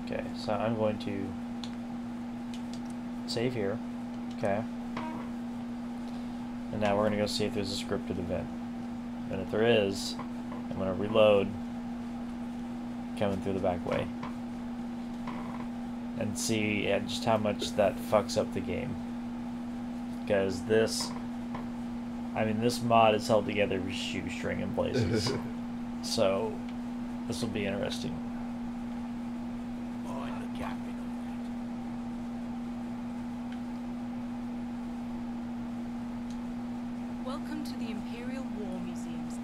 Okay, so I'm going to save here. Okay. And now we're going to go see if there's a scripted event. And if there is, I'm going to reload coming through the back way. And see just how much that fucks up the game. Because this... I mean, this mod is held together with shoestring in places. So this will be interesting. Welcome to the Imperial War Museums.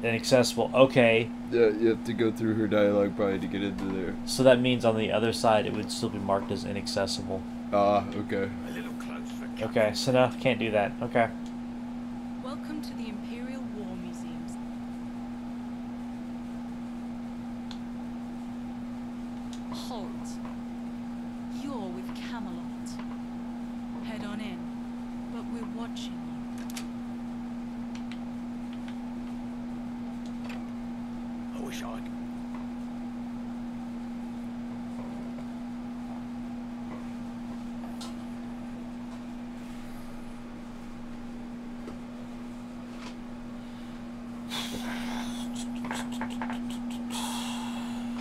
Inaccessible. Okay. Yeah, you have to go through her dialogue probably to get into there. So that means on the other side it would still be marked as inaccessible. Ah, okay. A little close for Okay, so no, can't do that. Okay. Welcome to the Imperial War Museums. Halt. You're with Camelot. Head on in, but we're watching you. I wish I could.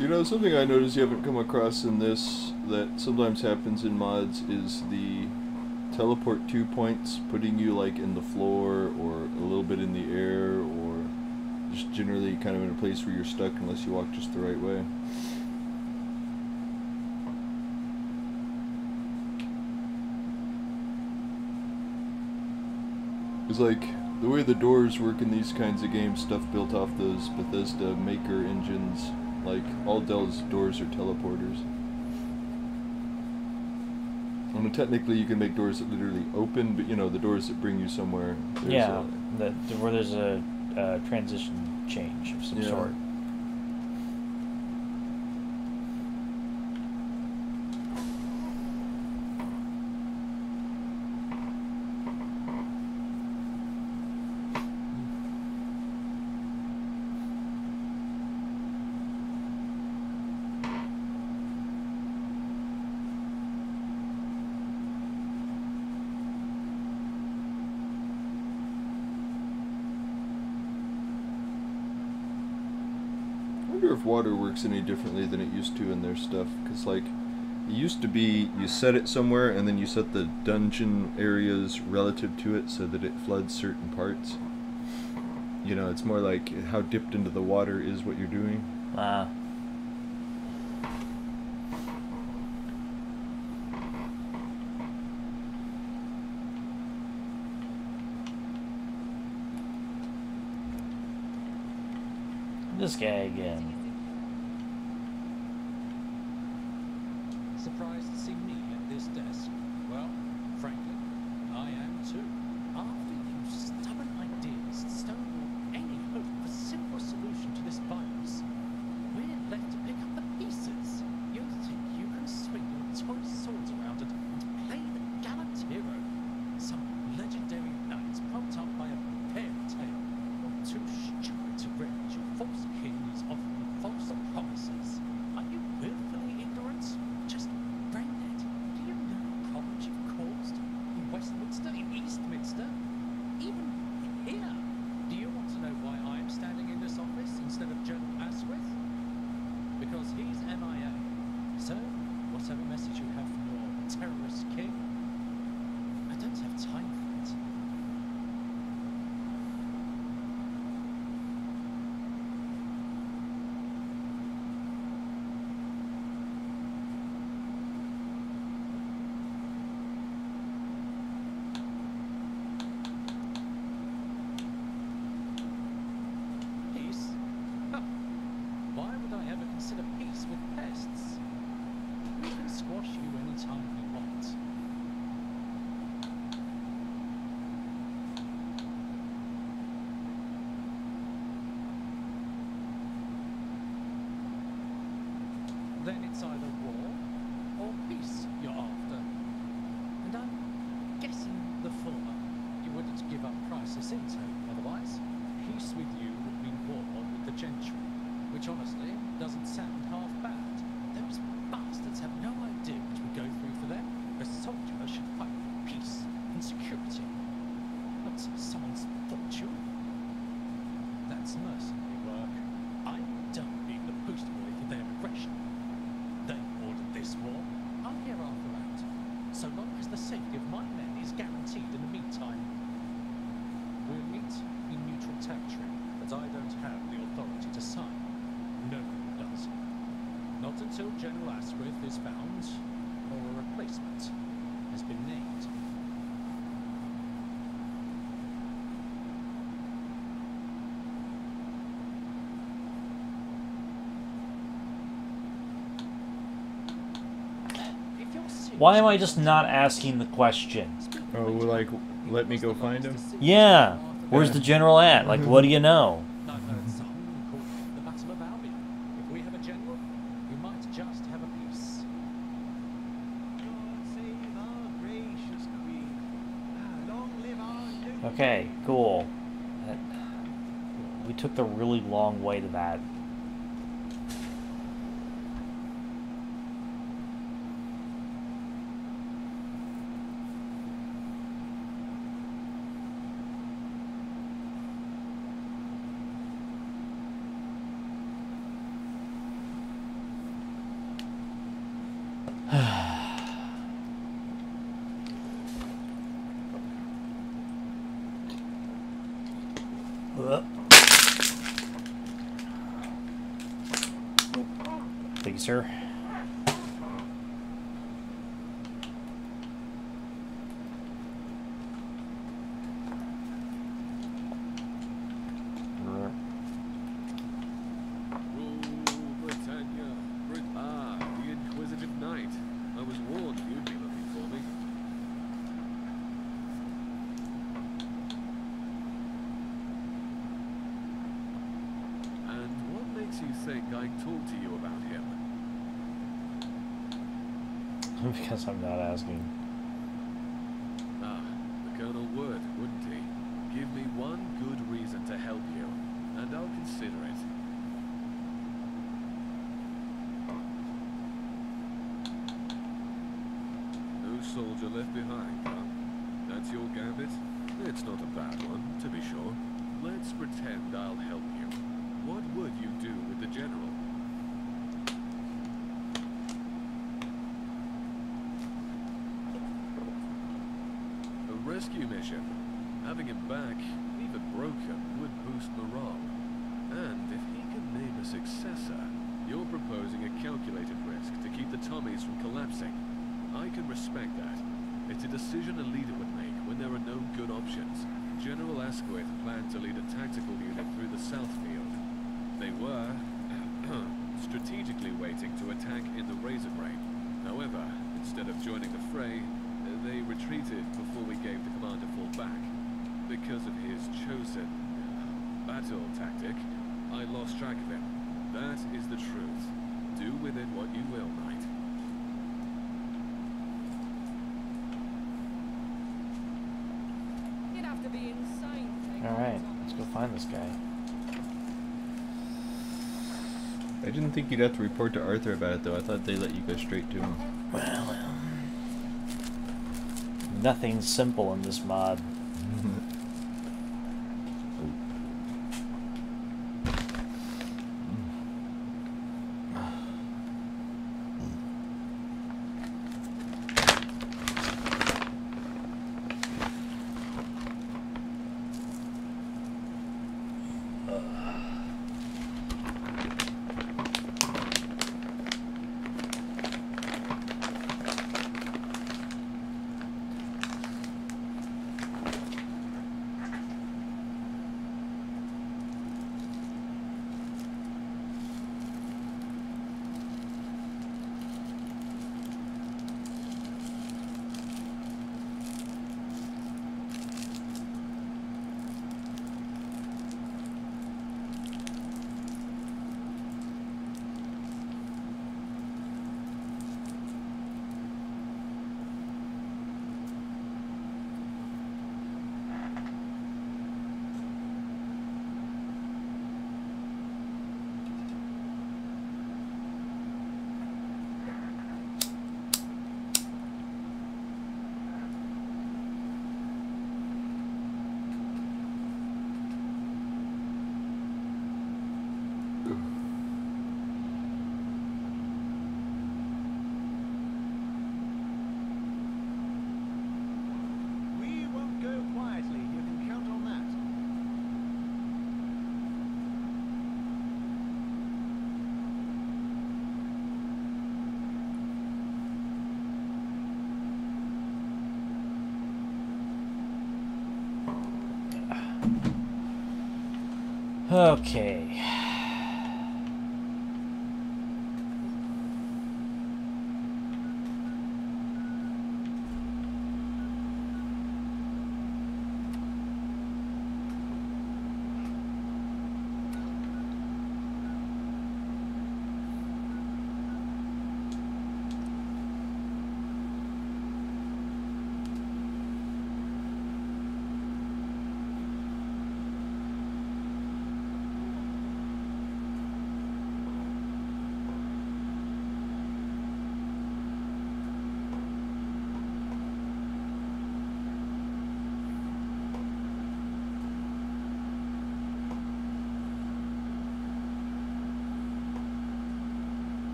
You know, something I noticed you haven't come across in this that sometimes happens in mods is the teleport 2 points, putting you like in the floor or a little bit in the air or just generally kind of in a place where you're stuck unless you walk just the right way. It's like the way the doors work in these kinds of games, stuff built off those Bethesda maker engines. Like, all Dell's doors are teleporters. I mean, technically you can make doors that literally open, but you know, the doors that bring you somewhere. Yeah, where there's a transition change of some sort. I wonder if water works any differently than it used to in their stuff, because like it used to be you set it somewhere and then you set the dungeon areas relative to it so that it floods certain parts. You know, it's more like how dipped into the water is what you're doing. Ah. This guy again. Surprised to see me at this desk? Well, frankly, I am too. After you stubborn ideas stonewall any hope of a simple solution to this virus, we're left to pick up the pieces. You think you can swing your toy swords around and play the gallant hero? Some legendary knight pumped up by a fairy tale, or too stupid to realize your false king is offering false promises. Are you willfully ignorant? Just brain dead. Do you know the problems you've caused in Westminster, in Eastminster, even here? Do you want to know why I am standing in this office instead of General Asquith? Because he's MIA. So, whatever message you have from your terrorist king, I don't have time for it. Peace? Huh. Why would I ever consider peace with pests? We can squash you anytime we want. Then it's either war or peace you're after. And I'm guessing the former. You wouldn't give up Price's intel otherwise. Peace with you would mean war with the gentry, which honestly doesn't sound half bad. Those bastards have no idea what we go through for them. A soldier should fight for peace and security, not someone's fortune. That's mercenary work. I'm done being the poster boy for their aggression. They ordered this war. I'm here Why am I just not asking the question? Oh, like, let me go find him? Yeah. Where's the general at? Like, what do you know? No, it's a whole call the Battle of Albion. If we have a general, we might just have a peace. Okay, cool. We took the really long way to that. Thank you, sir. The Inquisitive Knight. I was warned you'd be looking for me. And what makes you think I'd talk to you about him? Because I'm not asking. Ah, the Colonel would, wouldn't he? Give me one good reason to help you, and I'll consider it. No soldier left behind, huh? That's your gambit? It's not a bad one, to be sure. Let's pretend I'll help you. What would you do with the General? A rescue mission. Having him back, even broken, would boost morale. And if he can name a successor, you're proposing a calculated risk to keep the Tommies from collapsing. I can respect that. It's a decision a leader would make when there are no good options. General Asquith planned to lead a tactical unit through the South Field. They were strategically waiting to attack in the Razor Brain. However, instead of joining the fray, they retreated before we gave the command to fall back. Because of his chosen battle tactic, I lost track of him. That is the truth. Do with it what you will, Knight. You'd have to be insane to take Alright, on let's go find this guy. I didn't think you'd have to report to Arthur about it, though. I thought they let you go straight to him. Well. Nothing's simple in this mod. Okay.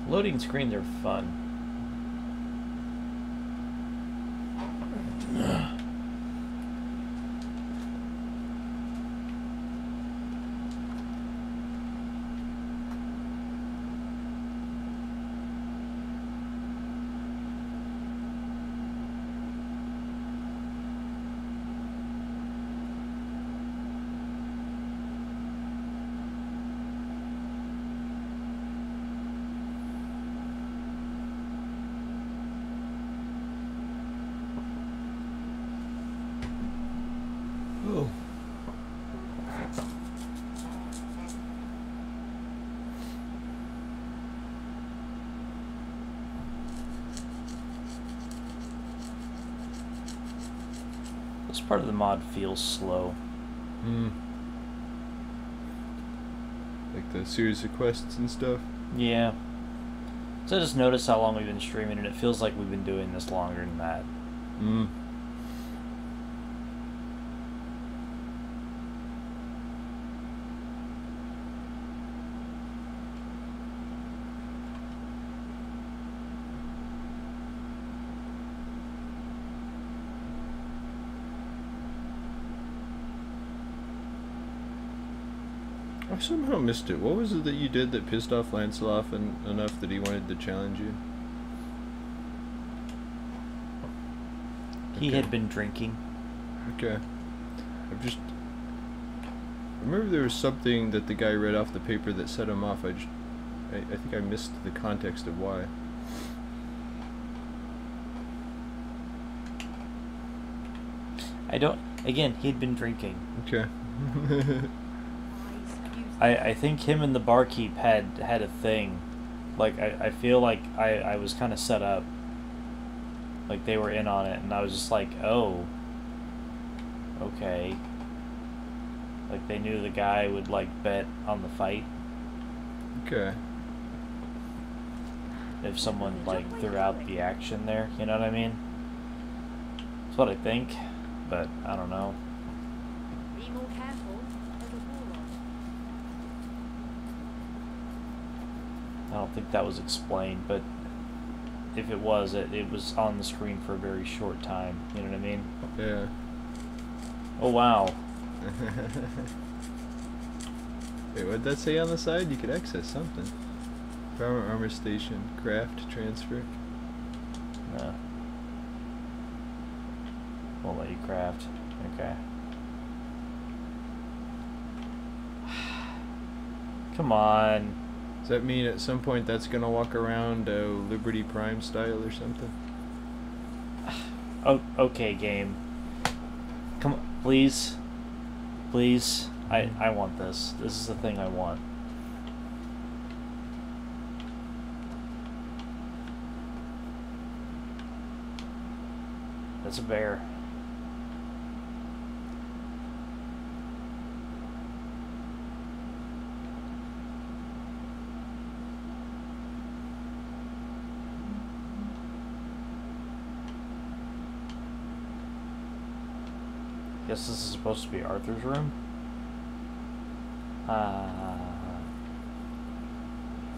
Loading screens are fun. Oh. This part of the mod feels slow. Like the series of quests and stuff? Yeah. So I just noticed how long we've been streaming, and it feels like we've been doing this longer than that. I somehow missed it. What was it that you did that pissed off Lancelot enough that he wanted to challenge you? He had been drinking. Okay. I remember there was something that the guy read off the paper that set him off. I think I missed the context of why. Again, he'd been drinking. Okay. I think him and the barkeep had a thing. Like, I feel like I was kind of set up. Like, they were in on it, and I was just like, oh. Okay. Like, they knew the guy would, like, bet on the fight. Okay. If someone, like, threw out the action there, you know what I mean? That's what I think, but I don't know. Be more careful. There's a wall on. I don't think that was explained, but if it was, it was on the screen for a very short time, you know what I mean? Yeah. Oh, wow. Wait, what did that say on the side? You could access something. Power armor station, craft, transfer. No. Won't let you craft. Okay. Come on. Does that mean at some point that's gonna walk around Liberty Prime style or something? Oh, okay, game. Come on, please. Please. I want this. This is the thing I want. That's a bear. Guess this is supposed to be Arthur's room?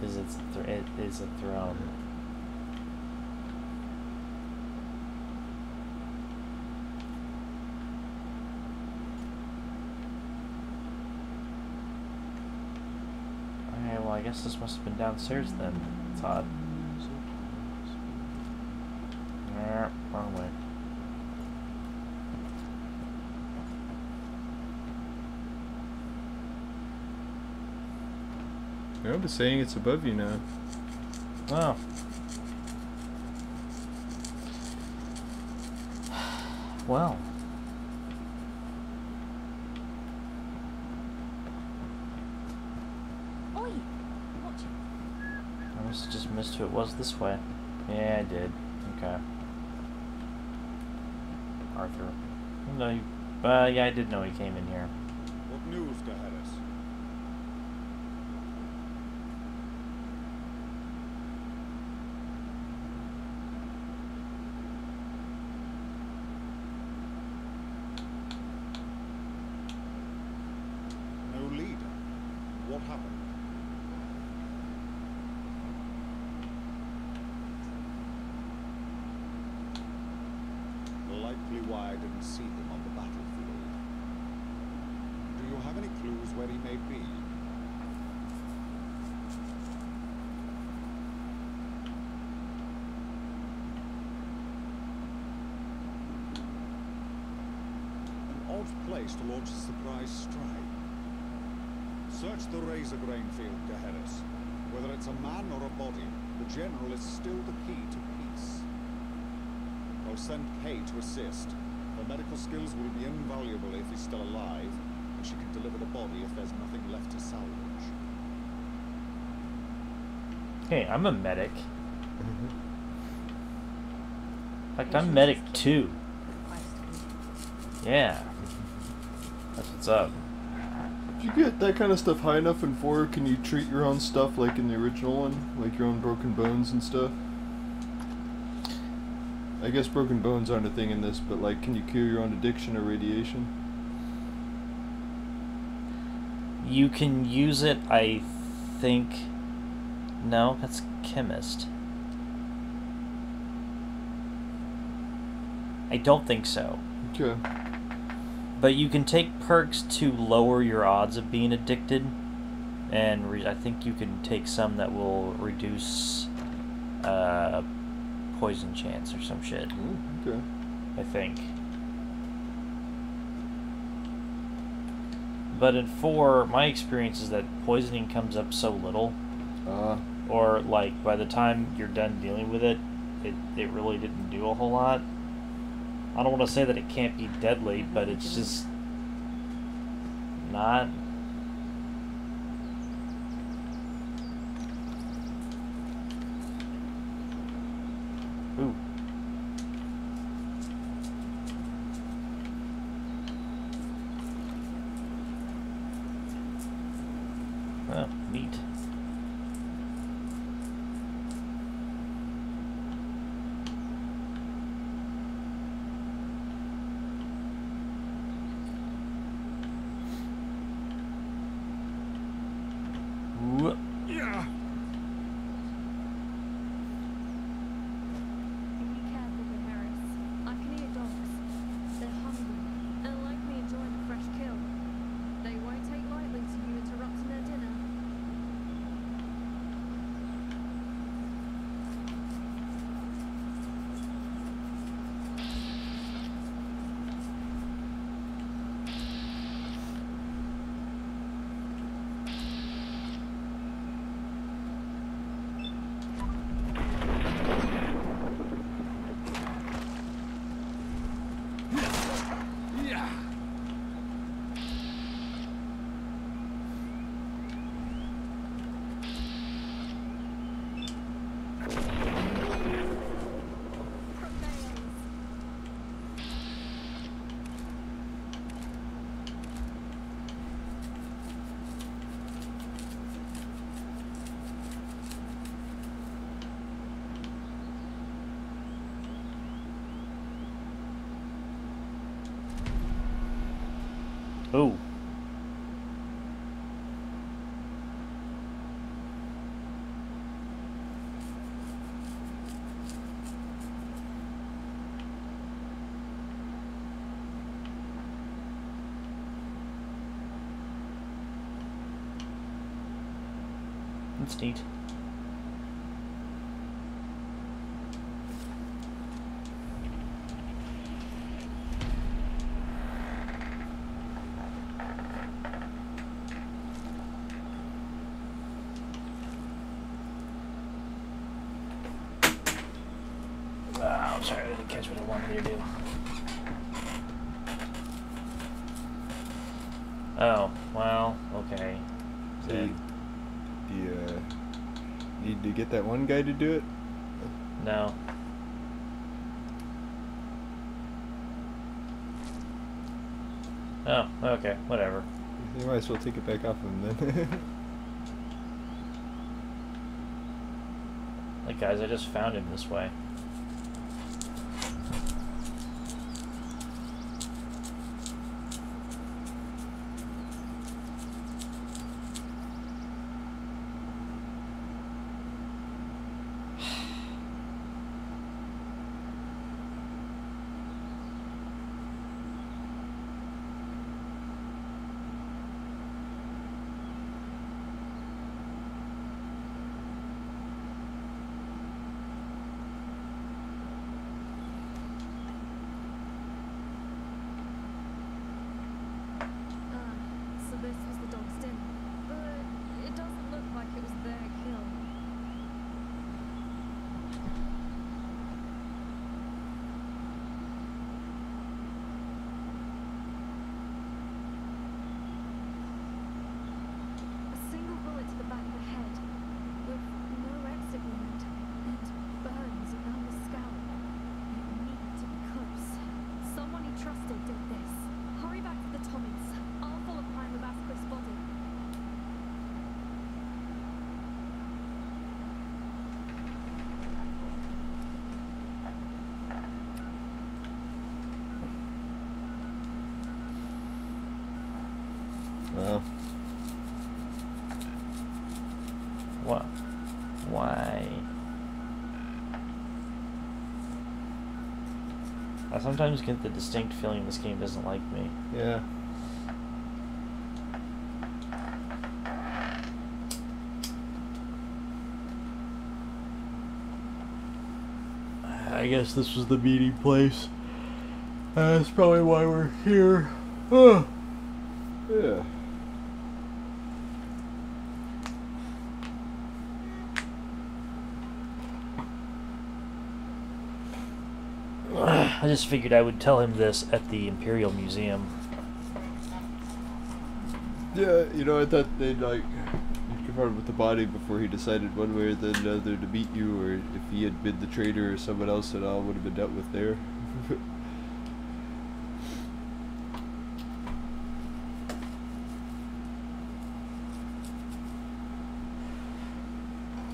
It is a throne. Okay, well I guess this must have been downstairs then. It's odd. Wrong way. I remember saying it's above you now. Oh. Well. Oi! Watch it. I must have just missed who it was this way. Yeah, I did. Okay. Arthur. No, yeah, I did know he came in here. What news, Harris? No leader. What happened? where he may be. An odd place to launch a surprise strike. Search the razor grain field, Gaheris. Whether it's a man or a body, the general is still the key to peace. I'll send Kay to assist. Her medical skills will be invaluable if he's still alive, and she can deliver the body if there's nothing left to salvage. Hey, I'm a medic. In fact, I'm medic too. Yeah. That's what's up. If you get that kind of stuff high enough in 4, can you treat your own stuff like in the original one? Like your own broken bones and stuff? I guess broken bones aren't a thing in this, but like, can you cure your own addiction or radiation? You can use it, I think... No, that's chemist. I don't think so. Okay. But you can take perks to lower your odds of being addicted, and I think you can take some that will reduce poison chance or some shit. Okay. I think. But in 4, my experience is that poisoning comes up so little, or like by the time you're done dealing with it, it really didn't do a whole lot. I don't want to say that it can't be deadly, but it's just not. Ooh. Oh, neat. Yeah. Be careful, Harris. I can hear dogs. They're hungry and likely enjoying a fresh kill. They won't take lightly to you interrupting their dinner. Ooh. That's neat. I'm sorry, I didn't catch what I wanted to do. Oh, well, okay. Do you need to get that one guy to do it? No. Oh, okay, whatever. You might as well take it back off him then. Like, guys, I just found him this way. Well. What? Why? I sometimes get the distinct feeling this game doesn't like me. Yeah. I guess this was the meeting place. That's probably why we're here. Yeah. I just figured I would tell him this at the Imperial Museum. Yeah, you know, I thought they'd like confront him with the body before he decided one way or the other to meet you, or if he had been the traitor or someone else, it all would have been dealt with there.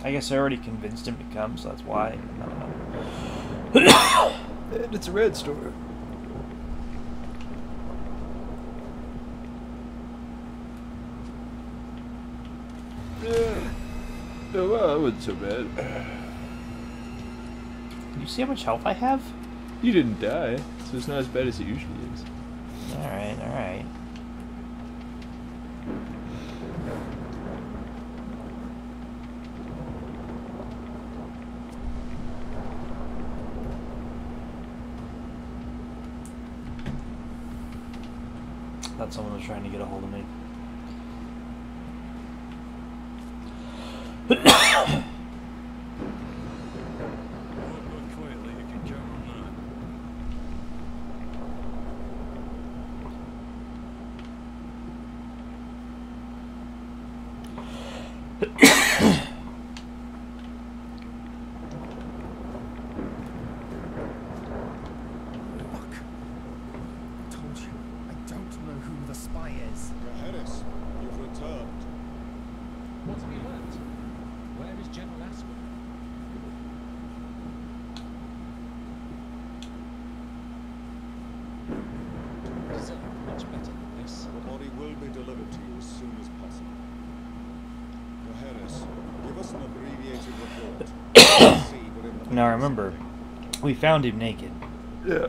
I guess I already convinced him to come, so that's why. I don't know. And it's a red store. Yeah. Oh, well, that wasn't so bad. You see how much health I have? You didn't die, so it's not as bad as it usually is. Alright, alright. Thought someone was trying to get a hold of me. What have you learned? Where is General Aswad? Deserve much better than this. The body will be delivered to you as soon as possible. Harris, give us an abbreviated report. See within the Now remember, we found him naked. Yeah.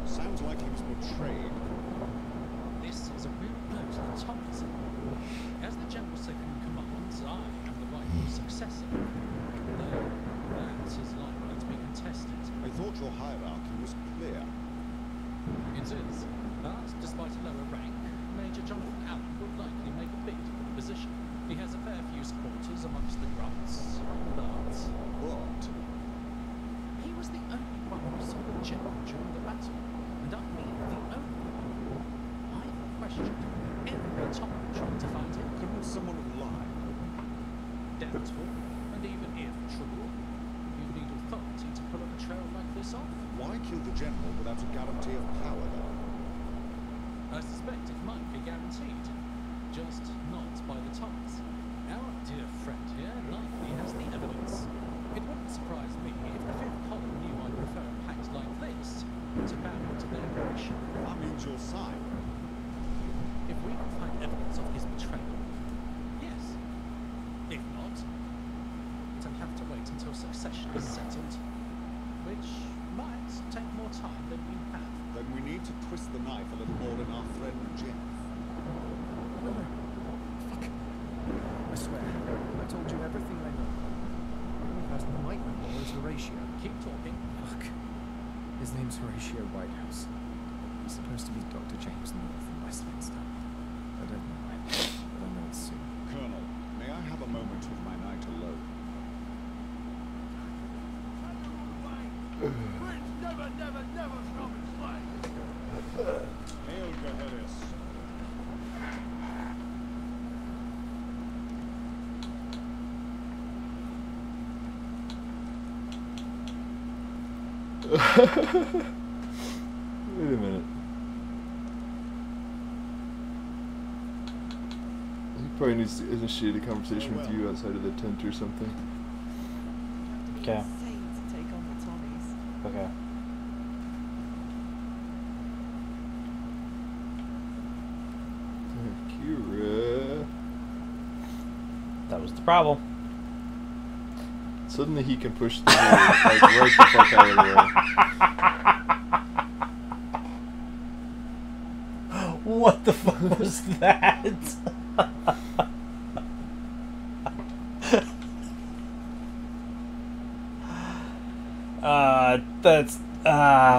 Sounds like he was betrayed. This is a real blow to the Thomas. As the General Second in Command, I am the rightful successor. Though that is likely to be contested. I thought your hierarchy was clear. It is. But despite a lower rank, Major Jonathan Allen would likely make a bid for the position. He has a fair few supporters amongst the grunts, but he was the only one who saw the General during the battle, and I mean the only one. I have questioned every time trying to find him. Couldn't someone have lied? Doubtful, and even if true, you need authority to pull a betrayal like this off. Why kill the general without a guarantee of power, though? I suspect it might be guaranteed, just not by the Thomas. Our dear friend here likely has the evidence. It wouldn't surprise me if the Fifth Column knew I'd prefer a pact like this to bow to their volition. That means your side. If we can find evidence of his betrayal, yes. If not, it'll have to wait until succession is settled, which might take more time than we have. Then we need to twist the knife a little more than our friend Jeff. No. Fuck. I swear, I told you everything I know. The only person who might know more is Horatio. Keep talking. Fuck. His name's Horatio Whitehouse. He's supposed to be Dr. James North in Westminster. I don't know when, but I know it's soon. Colonel, may I have a moment with my knight alone? Hail, Gaheris. Wait a minute. Probably needs to initiate a conversation with you outside of the tent or something. Okay. Insane to take on the Tommies. Okay. Kira. That was the problem. Suddenly he can push through, like, right the fuck out of the way. What the fuck was that? That's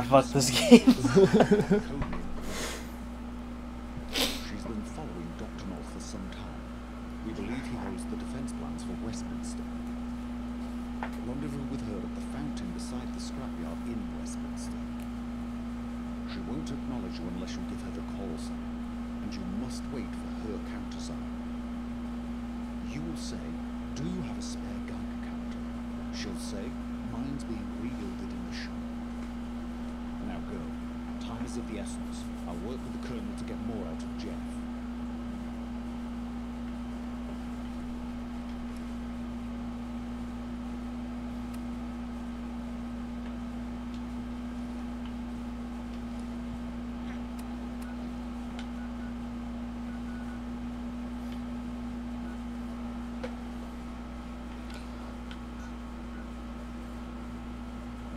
fuck this game. She's been following Dr. North for some time. We believe he holds the defense plans for Westminster. Rendezvous with her at the fountain beside the scrapyard in Westminster. She won't acknowledge you unless you give her the call sign, and you must wait for her countersign. You will say, "Do you have a spare Geiger counter?" She'll say, "Mine's being re-gilded in the shop." Now go. Time is of the essence. I'll work with the Colonel to get more out of Jeff.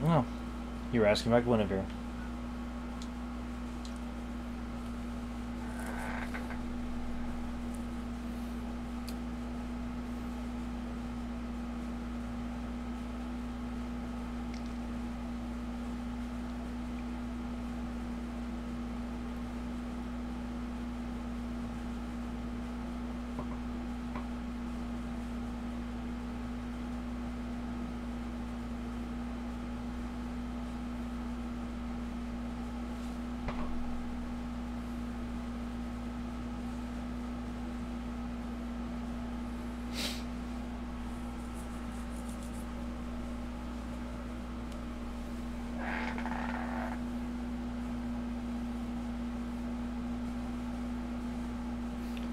Oh, you were asking about Guinevere.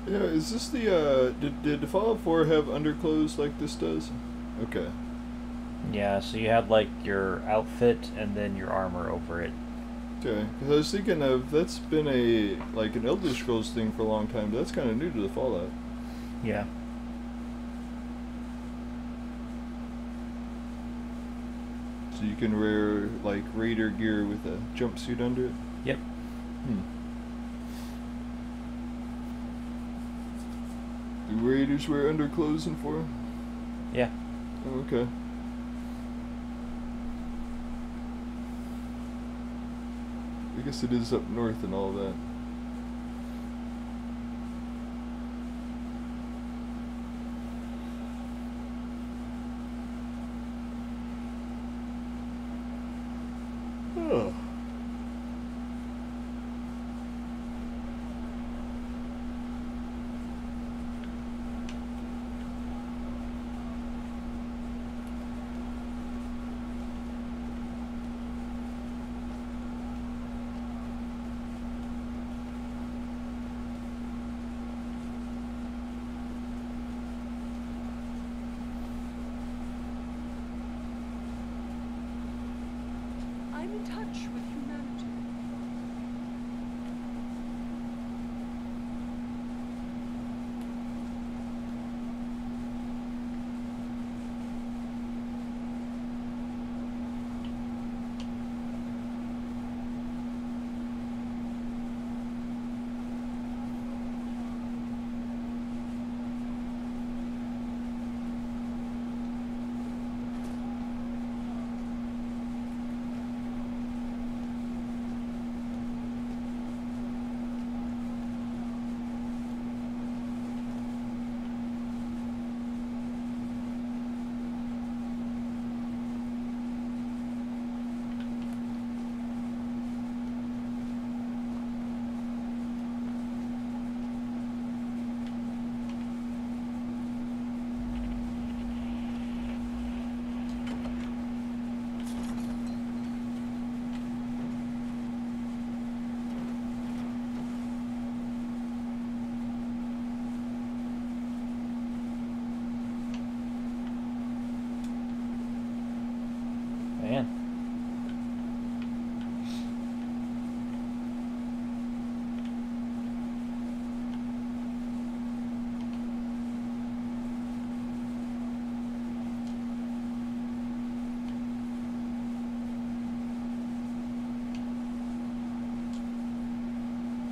Yeah, is this the, did Fallout 4 have underclothes like this does? Okay. Yeah, so you had like your outfit and then your armor over it. Okay, because I was thinking of, that's been like an Elder Scrolls thing for a long time, but that's kind of new to the Fallout. Yeah. So you can wear, like, raider gear with a jumpsuit under it? Yep. Do raiders wear underclothes in 4? Yeah. Oh, okay. I guess it is up north and all that. Oh.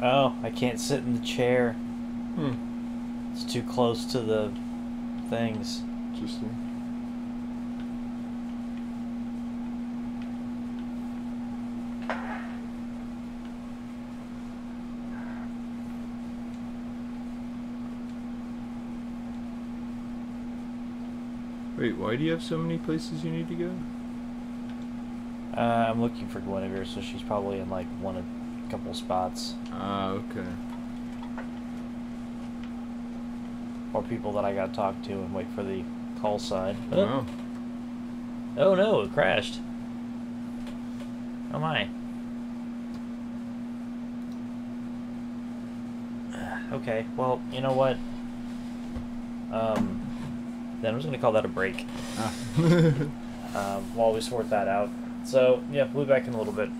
Oh, I can't sit in the chair. Hmm. It's too close to the things. Interesting. Wait, why do you have so many places you need to go? I'm looking for Guinevere, so she's probably in like a couple spots. Ah, okay. Or people that I gotta talk to and wait for the call sign. Oh, Wow. oh no, it crashed. Oh my. Okay, well, you know what? Then I'm just gonna call that a break. Ah. While we sort that out. So, yeah, we'll be back in a little bit.